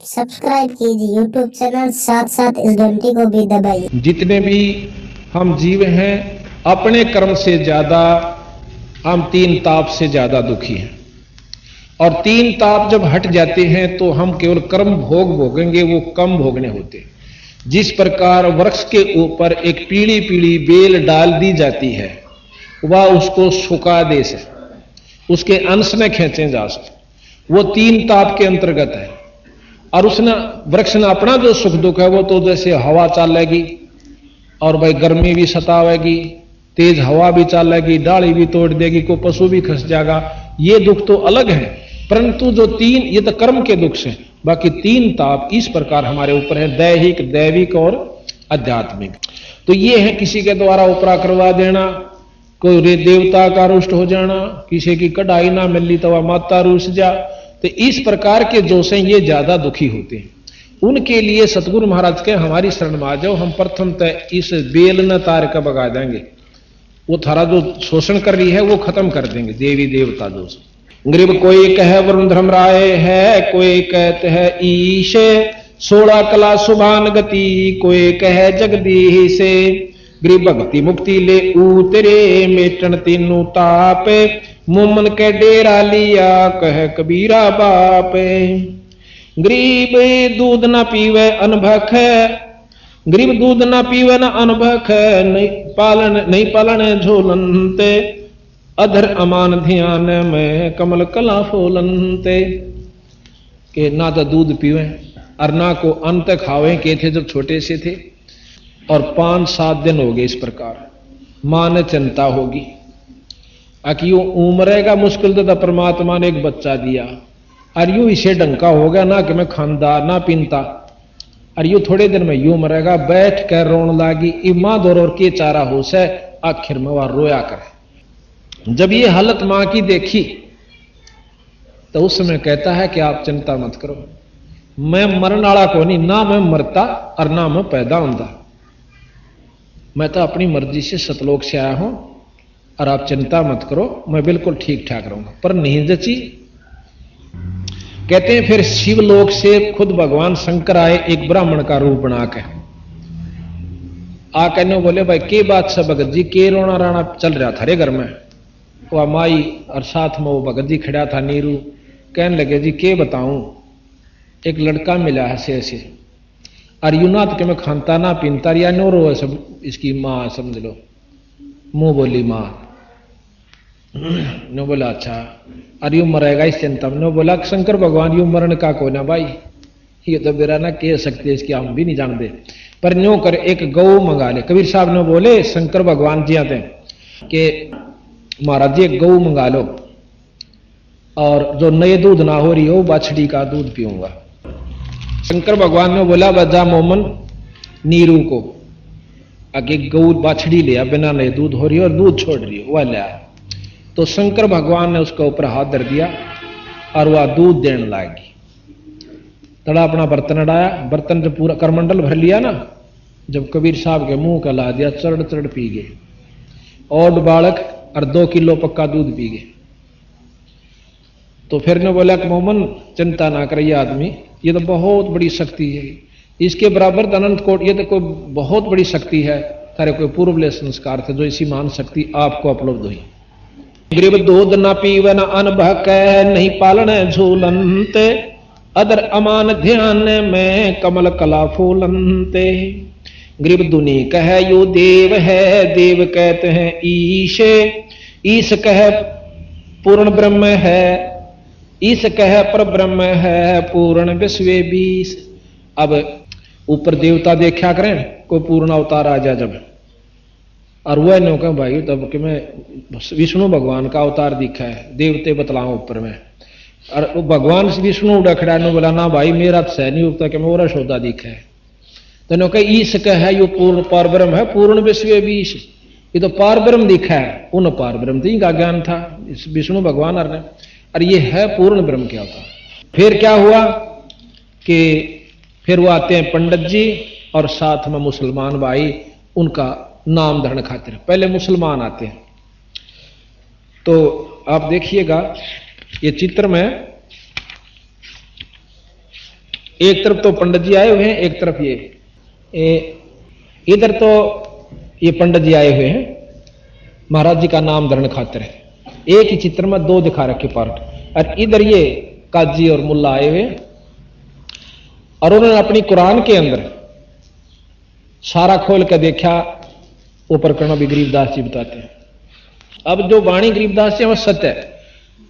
Subscribe कीजिए YouTube channel, साथ साथ इस घंटी को भी दबाइए। जितने भी हम जीव हैं अपने कर्म से ज्यादा हम तीन ताप से ज्यादा दुखी हैं, और तीन ताप जब हट जाते हैं तो हम केवल कर्म भोग भोगेंगे, वो कम भोगने होते हैं। जिस प्रकार वृक्ष के ऊपर एक पीली पीली बेल डाल दी जाती है, वह उसको सुखा दे से उसके अंश में खींचे जा सकते, वो तीन ताप के अंतर्गत है। और उसने वृक्ष ने अपना जो सुख दुख है वो तो जैसे हवा चलेगी और भाई गर्मी भी सतावेगी, तेज हवा भी चलेगी, डाली भी तोड़ देगी, कोई पशु भी खस जाएगा, ये दुख तो अलग है। परंतु जो तीन, ये तो कर्म के दुख से, बाकी तीन ताप इस प्रकार हमारे ऊपर है, दैहिक, दैविक और आध्यात्मिक। तो ये है किसी के द्वारा उपरा करवा देना, कोई देवता का रुष्ट हो जाना, किसी की कढ़ाई ना मिली तो वह माता रूस जा, तो इस प्रकार के जो से ये ज्यादा दुखी होते हैं। उनके लिए सतगुरु महाराज के हमारी शरण में आ जाओ, हम प्रथम तय इस बेल न तार का भगा देंगे, वो थारा जो शोषण कर रही है वो खत्म कर देंगे। देवी देवता जो गरीब कोई कहे वरुण धर्म राय है, कोई कहते है ईश 16 कला सुभान गति, कोई कहे जगदीश से गरीब भक्ति मुक्ति ले उतरे, मेटन तीनों ताप मोमन के डेरा लिया, कह कबीरा बाप। गरीब दूध ना पीवे अनभख, गरीब दूध ना पीवे न अनभख, नहीं पालन झोलनते, अधर अमान ध्यान में कमल कला फोलनते। के ना तो दूध पीवे और ना को अंत खावे के थे जब छोटे से थे, और 5-7 दिन हो गए इस प्रकार। मां ने चिंता होगी कि यूं उमरेगा मुश्किल तो परमात्मा ने एक बच्चा दिया, और यूं इसे डंका हो गया ना कि मैं खानदा ना पीनता, और यूं थोड़े दिन में यूं मरेगा। बैठ कर रोन लागी, इमा दौर और के चारा हो से, आखिर में वह रोया करे। जब ये हालत मां की देखी तो उस समय कहता है कि आप चिंता मत करो, मैं मरण वाला को नहीं, ना मैं मरता और ना मैं पैदा होता, मैं तो अपनी मर्जी से सतलोक से आया हूं, और आप चिंता मत करो, मैं बिल्कुल ठीक ठाक रहूंगा। पर नहीं जची। कहते हैं फिर शिवलोक से खुद भगवान शंकर आए एक ब्राह्मण का रूप बना के, आकर ने बोले भाई के बात से भगत जी के रोना राना चल रहा था रे घर में। वह माई और साथ में वो भगत जी खड़ा था नीरू, कहने लगे जी के बताऊं, एक लड़का मिला है ऐसे और यूनाथ के मैं खानता ना पीनता या नो रो सब, इसकी माँ समझ लो, मुंह बोली माँ ने बोला अच्छा, अरे यूं मरेगा इस चिंता में। बोला शंकर भगवान यूं मरण का को ना भाई, ये तो बेरा ना कह सकते, इसकी हम भी नहीं जानते, पर न्यो कर एक गौ मंगा ले। कबीर साहब ने बोले शंकर भगवान जी आते कि महाराज जी एक गौ मंगा लो, और जो नए दूध ना हो रही हो बाछड़ी का दूध पीऊंगा। शंकर भगवान ने बोला बजा मोमन नीरू को, आगे गौ बाछड़ी लिया, बिना नए दूध हो रही है और दूध छोड़ रही है, वह लिया। तो शंकर भगवान ने उसके ऊपर हाथ धर दिया और वह दूध देने लगी। तड़ा अपना बर्तन अड़ाया, बर्तन जब पूरा करमंडल भर लिया ना, जब कबीर साहब के मुंह का ला दिया, चढ़ चढ़ पी गए, और बालक और 2 किलो पक्का दूध पी गए। तो फिर ने बोला कि मोमन चिंता ना करिए आदमी, ये तो बहुत बड़ी शक्ति है, इसके बराबर अनंत कोट, ये तो कोई बहुत बड़ी शक्ति है, तारे कोई पूर्वले संस्कार थे जो इसी मान शक्ति आपको उपलब्ध हुई। गरीब दूध न पीवे न अनभक, नहीं पालन झूलनते, अदर अमान ध्यान में कमल कला फूलनते। गरीब दुनी कहे यो देव है, देव कहते हैं ईश, ईश कहे पूर्ण ब्रह्म है, ईश कहे पर ब्रह्म है, पूर्ण विश्व बीस। अब ऊपर देवता देखा करें, कोई पूर्ण अवतार आ जाए जब, और वह नो कह भाई तब कि मैं विष्णु भगवान का अवतार दिखा है, देवते बतलाओ ऊपर में, और भगवान विष्णु उड़खड़ा ने बोला ना भाई मेरा सह नहीं उगता कि मैं और सौदा दिखा है। तो नो कह ईश कह यो पूर्ण पार ब्रह्म है, पूर्ण विश्व बीस, ये तो पार ब्रह्म दिखा है, उन पार ब्रह्म तो इनका ज्ञान था इस विष्णु भगवान और ये है पूर्ण ब्रह्म क्या होता। फिर क्या हुआ कि फिर वो आते हैं पंडित जी और साथ में मुसलमान भाई, उनका नाम धरण खातिर पहले मुसलमान आते हैं। तो आप देखिएगा ये चित्र में एक तरफ तो पंडित जी आए हुए हैं, एक तरफ इधर तो ये पंडित जी आए हुए हैं महाराज जी का नाम धरण खातिर है। एक ही चित्र में दो दिखा रखे पार्ट, और इधर ये काजी और मुल्ला आए हुए हैं और उन्होंने अपनी कुरान के अंदर सारा खोल कर देखा। वो प्रकरण भी गरीबदास जी बताते हैं। अब जो वाणी गरीबदास जी वो सत्य है।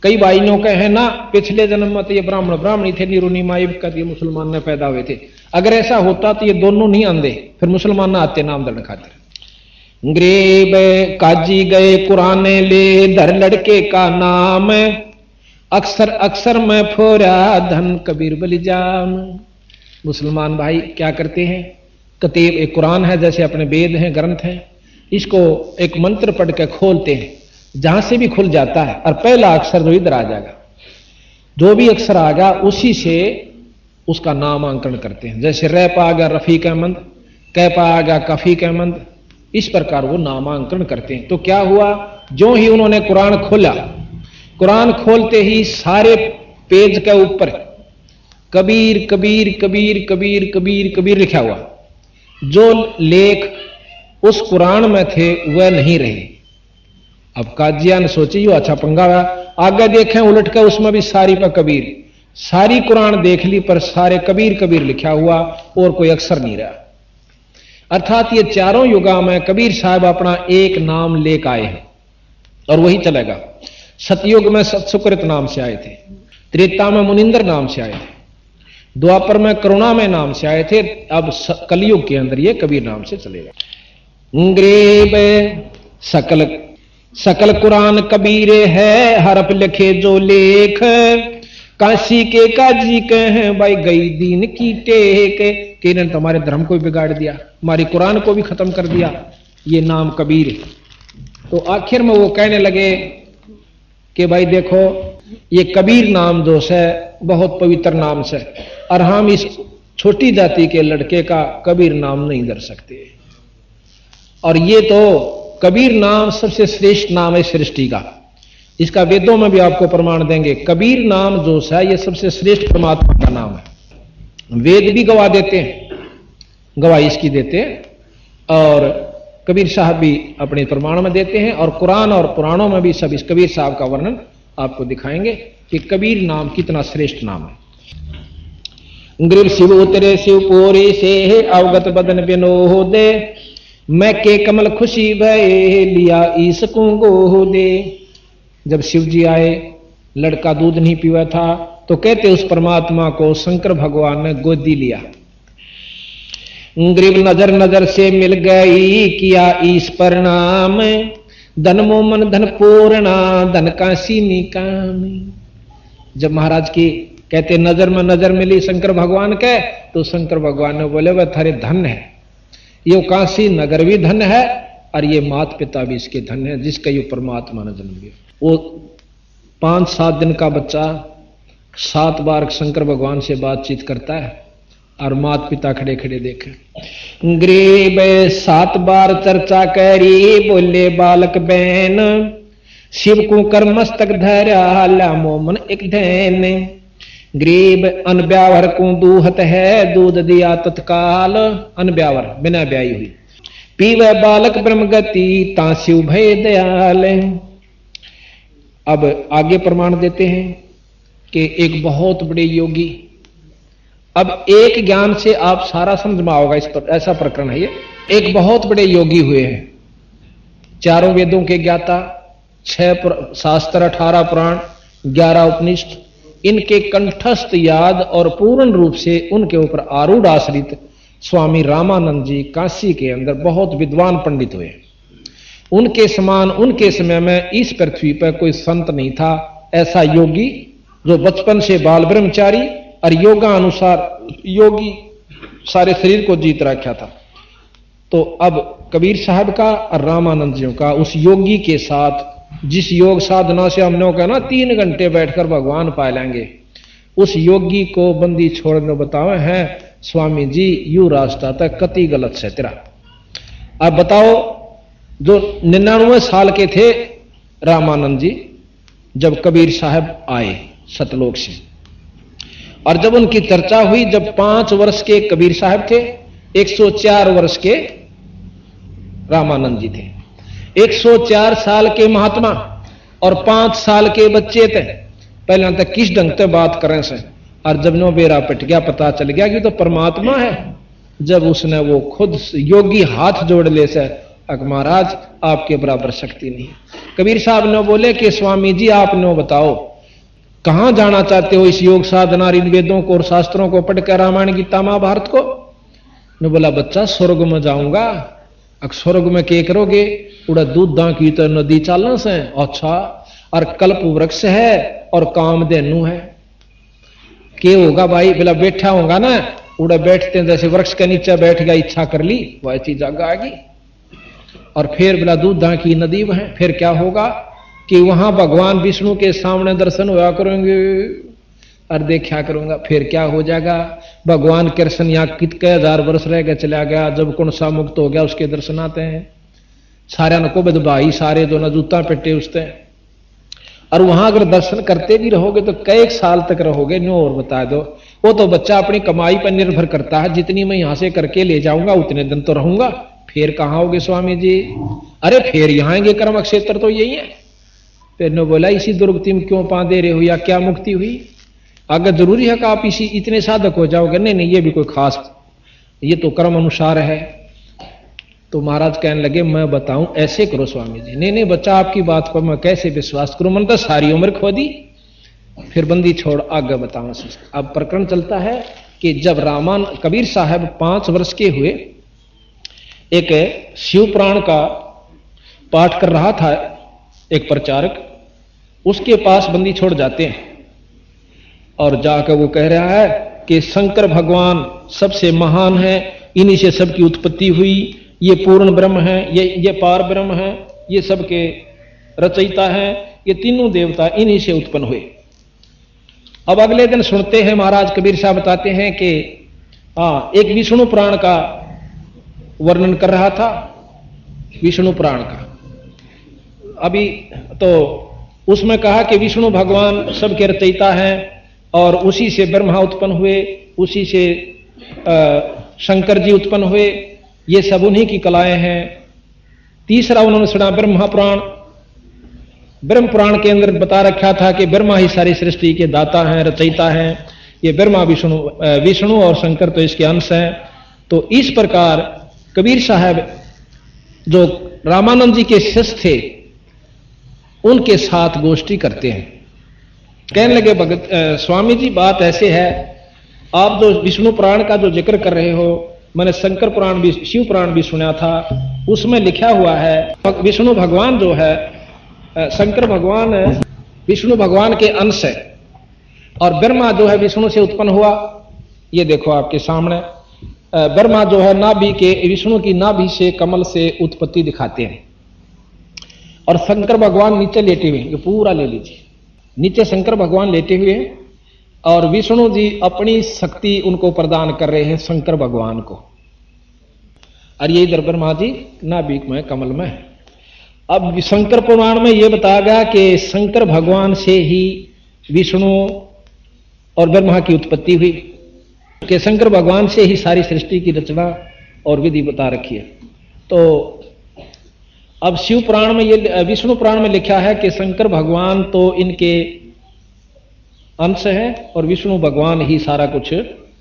कई भाइयों के हैं ना पिछले जन्म में तो ये ब्राह्मणी थे, निरुनी माई ये मुसलमान ने पैदा हुए थे। अगर ऐसा होता तो ये दोनों नहीं आंदे, फिर मुसलमान ना आते नाम धरण खातिर। गरीब काजी गए कुरान ले, धर लड़के का नाम, अक्सर अक्सर में फोरा धन कबीर बलिजाम। मुसलमान भाई क्या करते हैं, कतीब एक कुरान है जैसे अपने वेद हैं, ग्रंथ हैं, इसको एक मंत्र पढ़ के खोलते हैं, जहां से भी खुल जाता है और पहला अक्षर जो इधर आ जाएगा, जो भी अक्षर आ गया उसी से उसका नामांकन करते हैं। जैसे रै पा आ गया रफीक अहमद, कै पा आ गया कफीक अहमद, इस प्रकार वो नामांकन करते हैं। तो क्या हुआ, जो ही उन्होंने कुरान खोला, कुरान खोलते ही सारे पेज के ऊपर कबीर कबीर कबीर कबीर कबीर कबीर लिखा हुआ। जो लेख उस कुरान में थे वह नहीं रहे। अब काजिया ने सोची यो अच्छा पंगा हुआ, आगे देखें उलट कर उसमें भी सारी पर कबीर, सारी कुरान देख ली पर सारे कबीर कबीर लिखा हुआ और कोई अक्षर नहीं रहा। अर्थात ये चारों युगा में कबीर साहब अपना एक नाम लेकर आए हैं और वही चलेगा। सतयुग में सतसुकृत नाम से आए थे, त्रेता में मुनिंदर नाम से आए थे, द्वापर में करुणा में नाम से आए थे, अब कलयुग के अंदर ये कबीर नाम से चलेगा। गरीब सकल सकल कुरान कबीर है, हरफ लिखे जो लेख, काशी के काजी के हैं भाई गई दीन की टेक। कि इन्होंने तुम्हारे धर्म को भी बिगाड़ दिया, हमारी कुरान को भी खत्म कर दिया, ये नाम कबीर है। तो आखिर में वो कहने लगे कि भाई देखो ये कबीर नाम जो है बहुत पवित्र नाम से, और हम इस छोटी जाति के लड़के का कबीर नाम नहीं धर सकते। और ये तो कबीर नाम सबसे श्रेष्ठ नाम है सृष्टि का, इसका वेदों में भी आपको प्रमाण देंगे। कबीर नाम जो है ये सबसे श्रेष्ठ परमात्मा का नाम है। वेद भी गवाह देते हैं, गवाही इसकी देते हैं, और कबीर साहब भी अपने प्रमाण में देते हैं, और कुरान और पुराणों में भी सब इस कबीर साहब का वर्णन आपको दिखाएंगे कि कबीर नाम कितना श्रेष्ठ नाम है। गृह शिव उतरे शिव पोरे से, अवगत बदन बिनो दे, मैं के कमल खुशी भय लिया ईस को गो दे। जब शिव जी आए, लड़का दूध नहीं पीवा था, तो कहते उस परमात्मा को शंकर भगवान ने गोदी लिया। ग्रीव नजर नजर से मिल गई, किया ईस प्रणाम, धन मोमन धन पूर्णा धन काशी निकाम। जब महाराज की कहते नजर में नजर मिली शंकर भगवान के, तो शंकर भगवान ने बोले वह थारे धन है, ये काशी नगर भी धन है और ये माता पिता भी इसके धन है जिसका ये परमात्मा ने जन्म दिया। वो 5-7 दिन का बच्चा 7 बार शंकर भगवान से बातचीत करता है और माता पिता खड़े खड़े देखे। गरीब 7 बार चर्चा करी, बोले बालक बहन, शिव को कर मस्तक धरा ला मोमन एक धैन। गरीब अनब्यावर को दूहत है, दूध दिया तत्काल, अनब्यावर बिना ब्याई हुई, पीवे बालक ब्रह्म गति ता शिव भय दयाल। अब आगे प्रमाण देते हैं कि एक बहुत बड़े योगी, अब एक ज्ञान से आप सारा समझ में आओगे, इस पर ऐसा प्रकरण है ये। एक बहुत बड़े योगी हुए हैं, 4 वेदों के ज्ञाता, 6 शास्त्र, 18 पुराण, 11 उपनिषद, इनके कंठस्थ याद और पूर्ण रूप से उनके ऊपर आरूढ़ आश्रित स्वामी रामानंद जी काशी के अंदर बहुत विद्वान पंडित हुए। उनके समान उनके समय में इस पृथ्वी पर कोई संत नहीं था, ऐसा योगी जो बचपन से बाल ब्रह्मचारी और योगा अनुसार योगी सारे शरीर को जीत रखा था। तो अब कबीर साहब का और रामानंद जी का उस योगी के साथ, जिस योग साधना से हमने कहा ना 3 घंटे बैठकर भगवान पा लेंगे, उस योगी को बंदी छोड़ने बतावे हैं स्वामी जी यू रास्ता तक कति गलत से तेरा। अब बताओ, जो 99 साल के थे रामानंद जी जब कबीर साहब आए सतलोक से, और जब उनकी चर्चा हुई, जब 5 वर्ष के कबीर साहब थे, 104 वर्ष के रामानंद जी थे, 104 साल के महात्मा और 5 साल के बच्चे थे। पहले तक किस ढंग से बात करें से, और जब नो बेरा पिट गया, पता चल गया कि तो परमात्मा है। जब उसने वो खुद योगी हाथ जोड़ ले से, महाराज आपके बराबर शक्ति नहीं। कबीर साहब ने बोले कि स्वामी जी आप नो बताओ कहां जाना चाहते हो इस योग साधना, इन वेदों को और शास्त्रों को पढ़कर, रामायण गीता महाभारत को? ने बोला बच्चा स्वर्ग में जाऊंगा। अब स्वर्ग में क्या करोगे? उड़ा दूध दां की तो नदी चालना से। अच्छा, और कल्प वृक्ष है और कामधेनु है, क्या होगा भाई? बोला बैठा होगा ना, उड़ा बैठते हैं जैसे वृक्ष के नीचे बैठ गया, इच्छा कर ली वह चीज आएगी। और फिर बोला दूध दां की नदी है, फिर क्या होगा कि वहां भगवान विष्णु के सामने दर्शन हुआ करेंगे और देखा करूंगा। फिर क्या हो जाएगा? भगवान कृष्ण यहाँ कितने 1000 वर्ष रह गए, चला गया, जब कौन सा मुक्त हो गया उसके दर्शन आते हैं। सारे को बदभाई, सारे जो न जूता पेटे उसते। और वहां अगर दर्शन करते भी रहोगे तो कई साल तक रहोगे? नो और बता दो। वो तो बच्चा अपनी कमाई पर निर्भर करता है, जितनी मैं यहां से करके ले जाऊंगा उतने दिन तो रहूंगा। फिर कहां होगे स्वामी जी? अरे फिर यहां आएंगे, कर्म क्षेत्र तो यही है। फिर ने बोला इसी दुर्गति में क्यों पा दे रहे हो, या क्या मुक्ति हुई? अगर जरूरी है कि आप इसी इतने साधक हो जाओगे? नहीं नहीं, ये भी कोई खास, ये तो कर्म अनुसार है। तो महाराज कहने लगे मैं बताऊं, ऐसे करो स्वामी जी। नहीं नहीं बच्चा, आपकी बात पर मैं कैसे विश्वास करूं, मैंने तो सारी उम्र खो दी। फिर बंदी छोड़, आगे बताऊं। अब प्रकरण चलता है कि जब कबीर साहब 5 वर्ष के हुए, एक शिव पुराण का पाठ कर रहा था एक प्रचारक, उसके पास बंदी छोड़ जाते हैं और जाकर वो कह रहा है कि शंकर भगवान सबसे महान है, इन्हीं से सबकी उत्पत्ति हुई, ये पूर्ण ब्रह्म है, ये पार ब्रह्म है, ये सबके रचयिता है, ये तीनों देवता इन्हीं से उत्पन्न हुए। अब अगले दिन सुनते हैं महाराज कबीर साहब बताते हैं कि एक विष्णु पुराण का वर्णन कर रहा था, विष्णु पुराण का। अभी तो उसमें कहा कि विष्णु भगवान सबके रचयिता हैं और उसी से ब्रह्मा उत्पन्न हुए, उसी से शंकर जी उत्पन्न हुए, ये सब उन्हीं की कलाएं हैं। तीसरा उन्होंने सुना ब्रह्मा पुराण। ब्रह्म पुराण के अंदर बता रखा था कि ब्रह्मा ही सारी सृष्टि के दाता हैं, रचयिता हैं। ये ब्रह्मा विष्णु और शंकर तो इसके अंश हैं। तो इस प्रकार कबीर साहब जो रामानंद जी के शिष्य थे उनके साथ गोष्ठी करते हैं। कहने लगे भगत स्वामी जी बात ऐसे है, आप जो विष्णु पुराण का जो जिक्र कर रहे हो, मैंने शंकर पुराण भी, शिव पुराण भी सुना था, उसमें लिखा हुआ है विष्णु भगवान जो है, शंकर भगवान विष्णु भगवान के अंश है और ब्रह्मा जो है विष्णु से उत्पन्न हुआ। ये देखो आपके सामने ब्रह्मा जो है नाभि के, विष्णु की नाभि से कमल से उत्पत्ति दिखाते हैं और शंकर भगवान नीचे लेटे हुए, ये पूरा ले लीजिए, नीचे शंकर भगवान लेटे हुए हैं और विष्णु जी अपनी शक्ति उनको प्रदान कर रहे हैं शंकर भगवान को, और ये इधर ब्रह्मा जी नाभि में कमल में है। अब शंकर पुराण में यह बताया गया कि शंकर भगवान से ही विष्णु और ब्रह्मा की उत्पत्ति हुई, कि शंकर भगवान से ही सारी सृष्टि की रचना और विधि बता रखी है। तो अब शिव पुराण में ये, विष्णु पुराण में लिखा है कि शंकर भगवान तो इनके अंश है और विष्णु भगवान ही सारा कुछ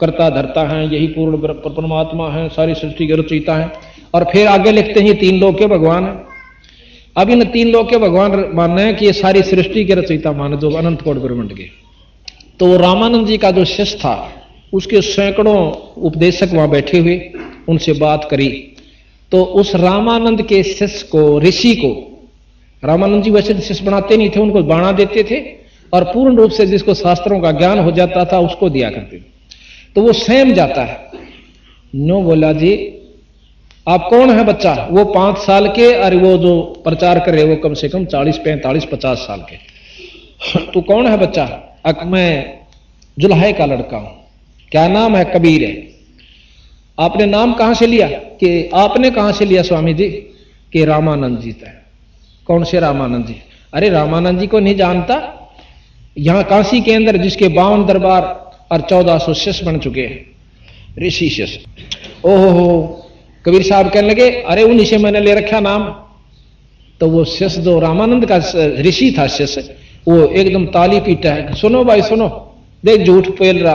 करता धरता है, यही पूर्ण परमात्मा है, सारी सृष्टि के रचयिता है। और फिर आगे लिखते हैं 3 लोक के भगवान है। अब इन 3 लोक के भगवान मानना है कि ये सारी सृष्टि के रचयिता माने, जो अनंत कोटि ब्रह्मांड के। तो रामानंद जी का जो शिष्य था, उसके सैकड़ों उपदेशक वहां बैठे हुए, उनसे बात करी। तो उस रामानंद के शिष्य को, ऋषि को, रामानंद जी वैसे शिष्य बनाते नहीं थे, उनको बाणा देते थे और पूर्ण रूप से जिसको शास्त्रों का ज्ञान हो जाता था उसको दिया करते थे। तो वो सहम जाता है। नो बोला जी आप कौन है बच्चा? वो 5 साल के, और वो जो प्रचार कर रहे वो कम से कम 40, 45, 50 साल के। तू कौन है बच्चा? मैं जुल्हे का लड़का हूं। क्या नाम है? कबीर है। आपने नाम कहां से लिया? कि आपने कहां से लिया स्वामी जी? कि रामानंद जी थे। कौन से रामानंद जी? अरे रामानंद जी को नहीं जानता? यहां काशी के अंदर जिसके 52 दरबार और 1400 शिष्य बन चुके हैं, ऋषि शिष्य। ओहो, कबीर साहब कहने लगे अरे उन्हीं से मैंने ले रखा नाम। तो वो शिष्य जो रामानंद का ऋषि था शिष्य, वो एकदम ताली पीटा है, सुनो भाई सुनो, देख झूठ पेल रहा,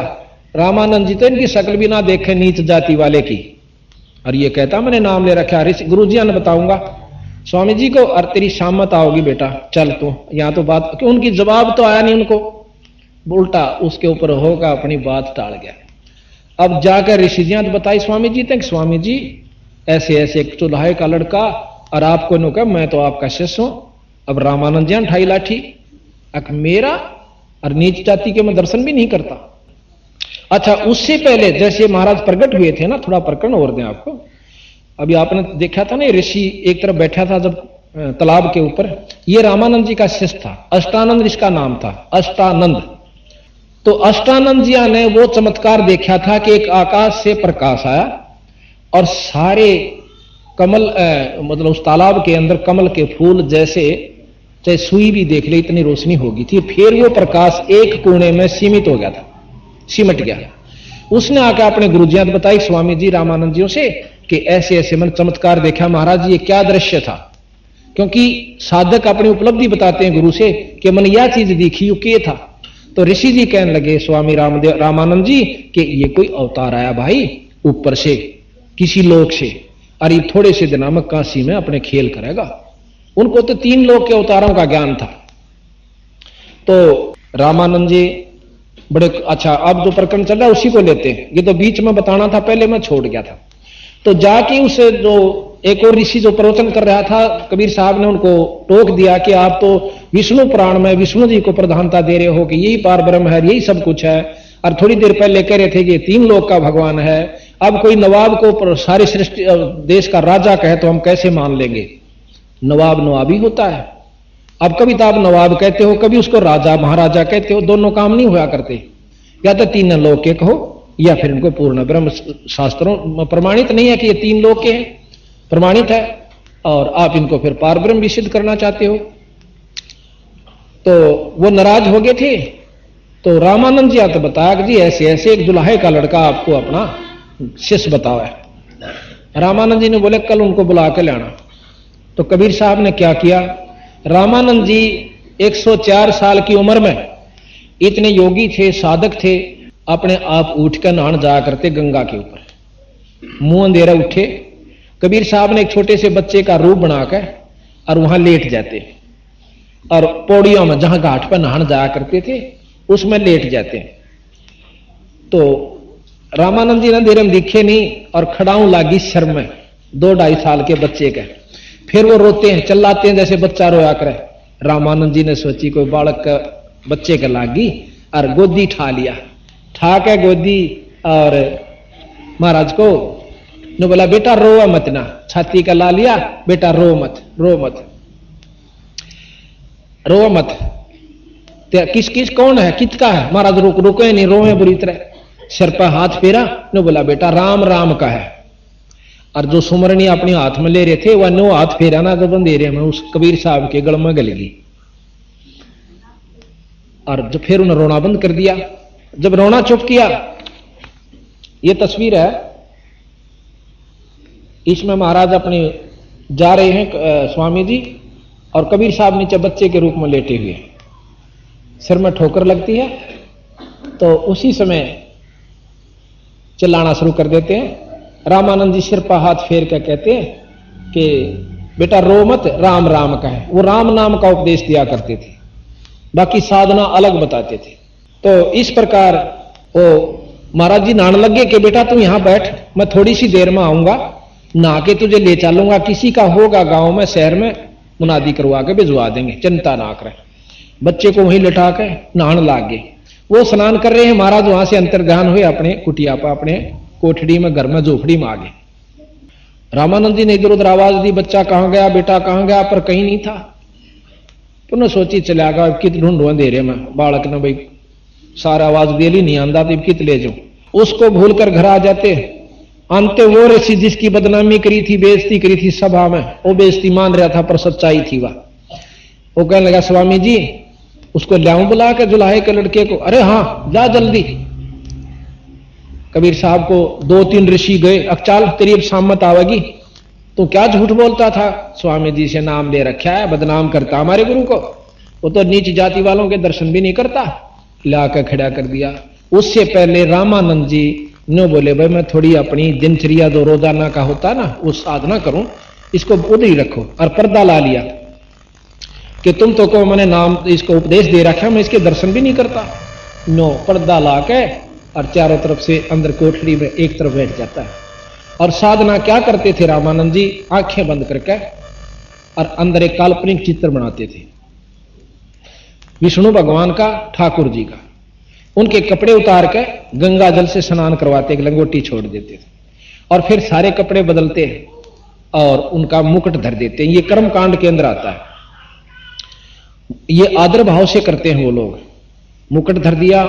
रामानंद जी तो इनकी शक्ल भी ना देखे नीच जाति वाले की, और ये कहता मैंने नाम ले रखा ऋषि। गुरु जी ने बताऊंगा स्वामी जी को, और तेरी शामत आओगी बेटा, चल तू यहां। तो बात कि उनकी जवाब तो आया नहीं उनको, उल्टा उसके ऊपर होगा अपनी बात टाल गया। अब जाकर ऋषि जी ने बताई स्वामी जी तक, स्वामी जी ऐसे ऐसे एक चुल्हाए का लड़का, और आपको नो कहा मैं तो आपका शिष्य हूं। अब रामानंद जी ठाई लाठी, अक मेरा, और नीच जाति के मैं दर्शन भी नहीं करता। अच्छा, उससे पहले जैसे महाराज प्रकट हुए थे ना, थोड़ा प्रकरण और दें आपको। अभी आपने देखा था ना, ऋषि एक तरफ बैठा था जब तालाब के ऊपर, ये रामानंद जी का शिष्य था, अष्टानंद इसका नाम था, अष्टानंद। तो अष्टानंद जी ने वो चमत्कार देखा था कि एक आकाश से प्रकाश आया और सारे कमल मतलब उस तालाब के अंदर कमल के फूल जैसे चाहे सुई भी देख ले इतनी रोशनी होगी थी। फिर वो प्रकाश एक कोने में सीमित हो गया था, सिमट गया। उसने आकर अपने गुरुजियां बताई स्वामी जी रामानंद जियों से कि ऐसे ऐसे मैंने चमत्कार देखा महाराज जी, ये क्या दृश्य था। क्योंकि साधक अपनी उपलब्धि बताते हैं गुरु से कि मैंने यह चीज देखी, यू के था। तो ऋषि जी कहने लगे स्वामी रामानंद जी कि ये कोई अवतार आया भाई ऊपर से किसी लोक से, और ये थोड़े से दिनों में काशी में अपने खेल करेगा। उनको तो 3 लोक के अवतारों का ज्ञान था। तो रामानंद जी बड़े अच्छा, अब जो प्रकरण चल रहा है उसी को लेते हैं, ये तो बीच में बताना था, पहले मैं छोड़ गया था। तो जाके उस जो एक और ऋषि जो प्रवचन कर रहा था, कबीर साहब ने उनको टोक दिया कि आप तो विष्णु पुराण में विष्णु जी को प्रधानता दे रहे हो कि यही पार ब्रह्म है, यही सब कुछ है, और थोड़ी देर पहले कह रहे थे कि 3 लोक का भगवान है। अब कोई नवाब को सारी सृष्टि देश का राजा कहे तो हम कैसे मान लेंगे? नवाब नवाबी होता है। अब कभी तो आप नवाब कहते हो, कभी उसको राजा महाराजा कहते हो, दोनों काम नहीं हुआ करते। या तो 3 लोक के कहो या फिर इनको पूर्ण ब्रह्म शास्त्रों में प्रमाणित नहीं है कि ये 3 लोक के हैं, प्रमाणित है, और आप इनको फिर पार ब्रह्म भी सिद्ध करना चाहते हो। तो वो नाराज हो गए थे। तो रामानंद जी आते बताया कि जी ऐसे ऐसे एक दुल्हे का लड़का आपको अपना शिष्य बताओ है। रामानंद जी ने बोले कल उनको बुला के लाना। तो कबीर साहब ने क्या किया, रामानंद जी 104 साल की उम्र में इतने योगी थे, साधक थे, अपने आप उठ कर नहान जाया करते गंगा के ऊपर। मुंह अंधेरा उठे, कबीर साहब ने एक छोटे से बच्चे का रूप बनाकर और वहां लेट जाते, और पौड़ियों में जहां घाट पर नहान जाया करते थे उसमें लेट जाते। तो रामानंद जी ने देर में दिखे नहीं और खड़ाऊं लागी शर्म में 2-2.5 साल के बच्चे का। फिर वो रोते हैं, चिल्लाते हैं जैसे बच्चा रोया करे। रामानंद जी ने सोची कोई बालक का बच्चे का लागी और गोदी ठा लिया, ठा के गोदी, और महाराज को ने बोला बेटा रो मत ना, छाती का ला लिया, बेटा रो मत, रो मत, रो मत। किस किस कौन है, किसका है? महाराज रुके नहीं, रोए बुरी तरह। सिर पर हाथ फेरा, ने बोला बेटा राम राम का है। और जो सुमरनी अपने हाथ में ले रहे थे वह नो हाथ फेरा ना, जब अंधेरे में उस कबीर साहब के गल में गल गई, और जो फिर उन्हें रोना बंद कर दिया। जब रोना चुप किया, ये तस्वीर है, इसमें महाराज अपने जा रहे हैं स्वामी जी, और कबीर साहब नीचे बच्चे के रूप में लेटे हुए, सिर में ठोकर लगती है। तो उसी समय चिल्लाना शुरू कर देते हैं। रामानंद जी सिर पर हाथ फेर कर कहते हैं कि बेटा रो मत, राम राम का है। वो राम नाम का उपदेश दिया करते थे, बाकी साधना अलग बताते थे। तो इस प्रकार वो महाराज जी नहाने लगे कि बेटा तू यहां बैठ, मैं थोड़ी सी देर में आऊंगा, नहा के तुझे ले चलूंगा, किसी का होगा गांव में शहर में, मुनादी करवा के भिजवा देंगे, चिंता ना करें। बच्चे को वहीं लिटा के नहाने लाग गए। वो स्नान कर रहे हैं, महाराज वहां से अंतर्ध्यान हुए अपने कुटिया पर, अपने कोठड़ी में, घर में, झोपड़ी में आ गए। रामानंद जी ने इधर उधर आवाज दी, बच्चा कहां गया, बेटा कहां गया, पर कहीं नहीं था। पुनः सोची चला गया, कित ढूंढो अंधेरे में, बालक ने भाई सारा आवाज दे ली, नहीं आंदा तो कित ले जाऊं। उसको भूलकर घर आ जाते। अंत वो ऋषि जिसकी बदनामी करी थी, बेइज्जती करी थी सभा में, वो बेइज्जती मान रहा था पर सच्चाई थी वह। वो कहने लगा स्वामी जी उसको लाऊं बुला के दुल्हे के लड़के को? अरे हाँ जा जल्दी। कबीर साहब को 2-3 ऋषि गए, अब चाल तेरी अब सामत आवेगी, तो क्या झूठ बोलता था, स्वामी जी से नाम ले रखा है, बदनाम करता हमारे गुरु को, वो तो नीच जाति वालों के दर्शन भी नहीं करता, लाकर खड़ा कर दिया। उससे पहले रामानंद जी ने बोले भाई मैं थोड़ी अपनी दिनचर्या जो रोजाना का होता ना वो साधना करूं, इसको उधर ही रखो, और पर्दा ला लिया कि तुम तो को मैंने नाम इसको उपदेश दे रखा, मैं इसके दर्शन भी नहीं करता। नो पर्दा ला के और चारों तरफ से अंदर कोठरी में एक तरफ बैठ जाता है। और साधना क्या करते थे रामानंद जी, आंखें बंद करके और अंदर एक काल्पनिक चित्र बनाते थे विष्णु भगवान का, ठाकुर जी का, उनके कपड़े उतार के गंगा जल से स्नान करवाते, एक लंगोटी छोड़ देते थे, और फिर सारे कपड़े बदलते और उनका मुकुट धर देते। ये कर्म कांड के अंदर आता है, ये आदर भाव से करते हैं वो लोग। मुकुट धर दिया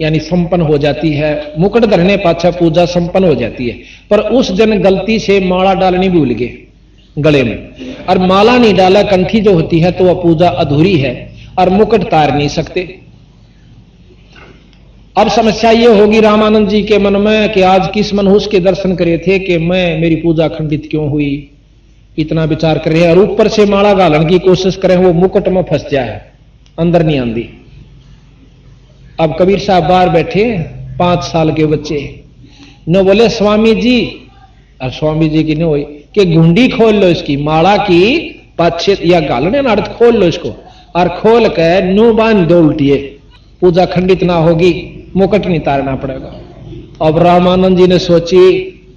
यानी संपन्न हो जाती है, मुकुट धरने पाछा पूजा संपन्न हो जाती है। पर उस जन गलती से माला डालनी भूल गए गले में, और माला नहीं डाला, कंठी जो होती है तो वह पूजा अधूरी है, और मुकुट तार नहीं सकते। अब समस्या ये होगी रामानंद जी के मन में कि आज किस मनहूस के दर्शन करे थे कि मैं मेरी पूजा खंडित क्यों हुई, इतना विचार कर रहे हैं। और ऊपर से माला गालन की कोशिश करें, वो मुकुट में फंस जाए, अंदर नहीं आंदी। अब कबीर साहब बाहर बैठे, 5 साल के बच्चे न बोले स्वामी जी, और स्वामी जी की न हुई कि घुंडी खोल लो इसकी, माला की पाछे या गालने नाड़त खोल लो इसको, और खोल के नो बांध दो उल्टिए, पूजा खंडित ना होगी, मुकुट नहीं तारना पड़ेगा। अब रामानंद जी ने सोची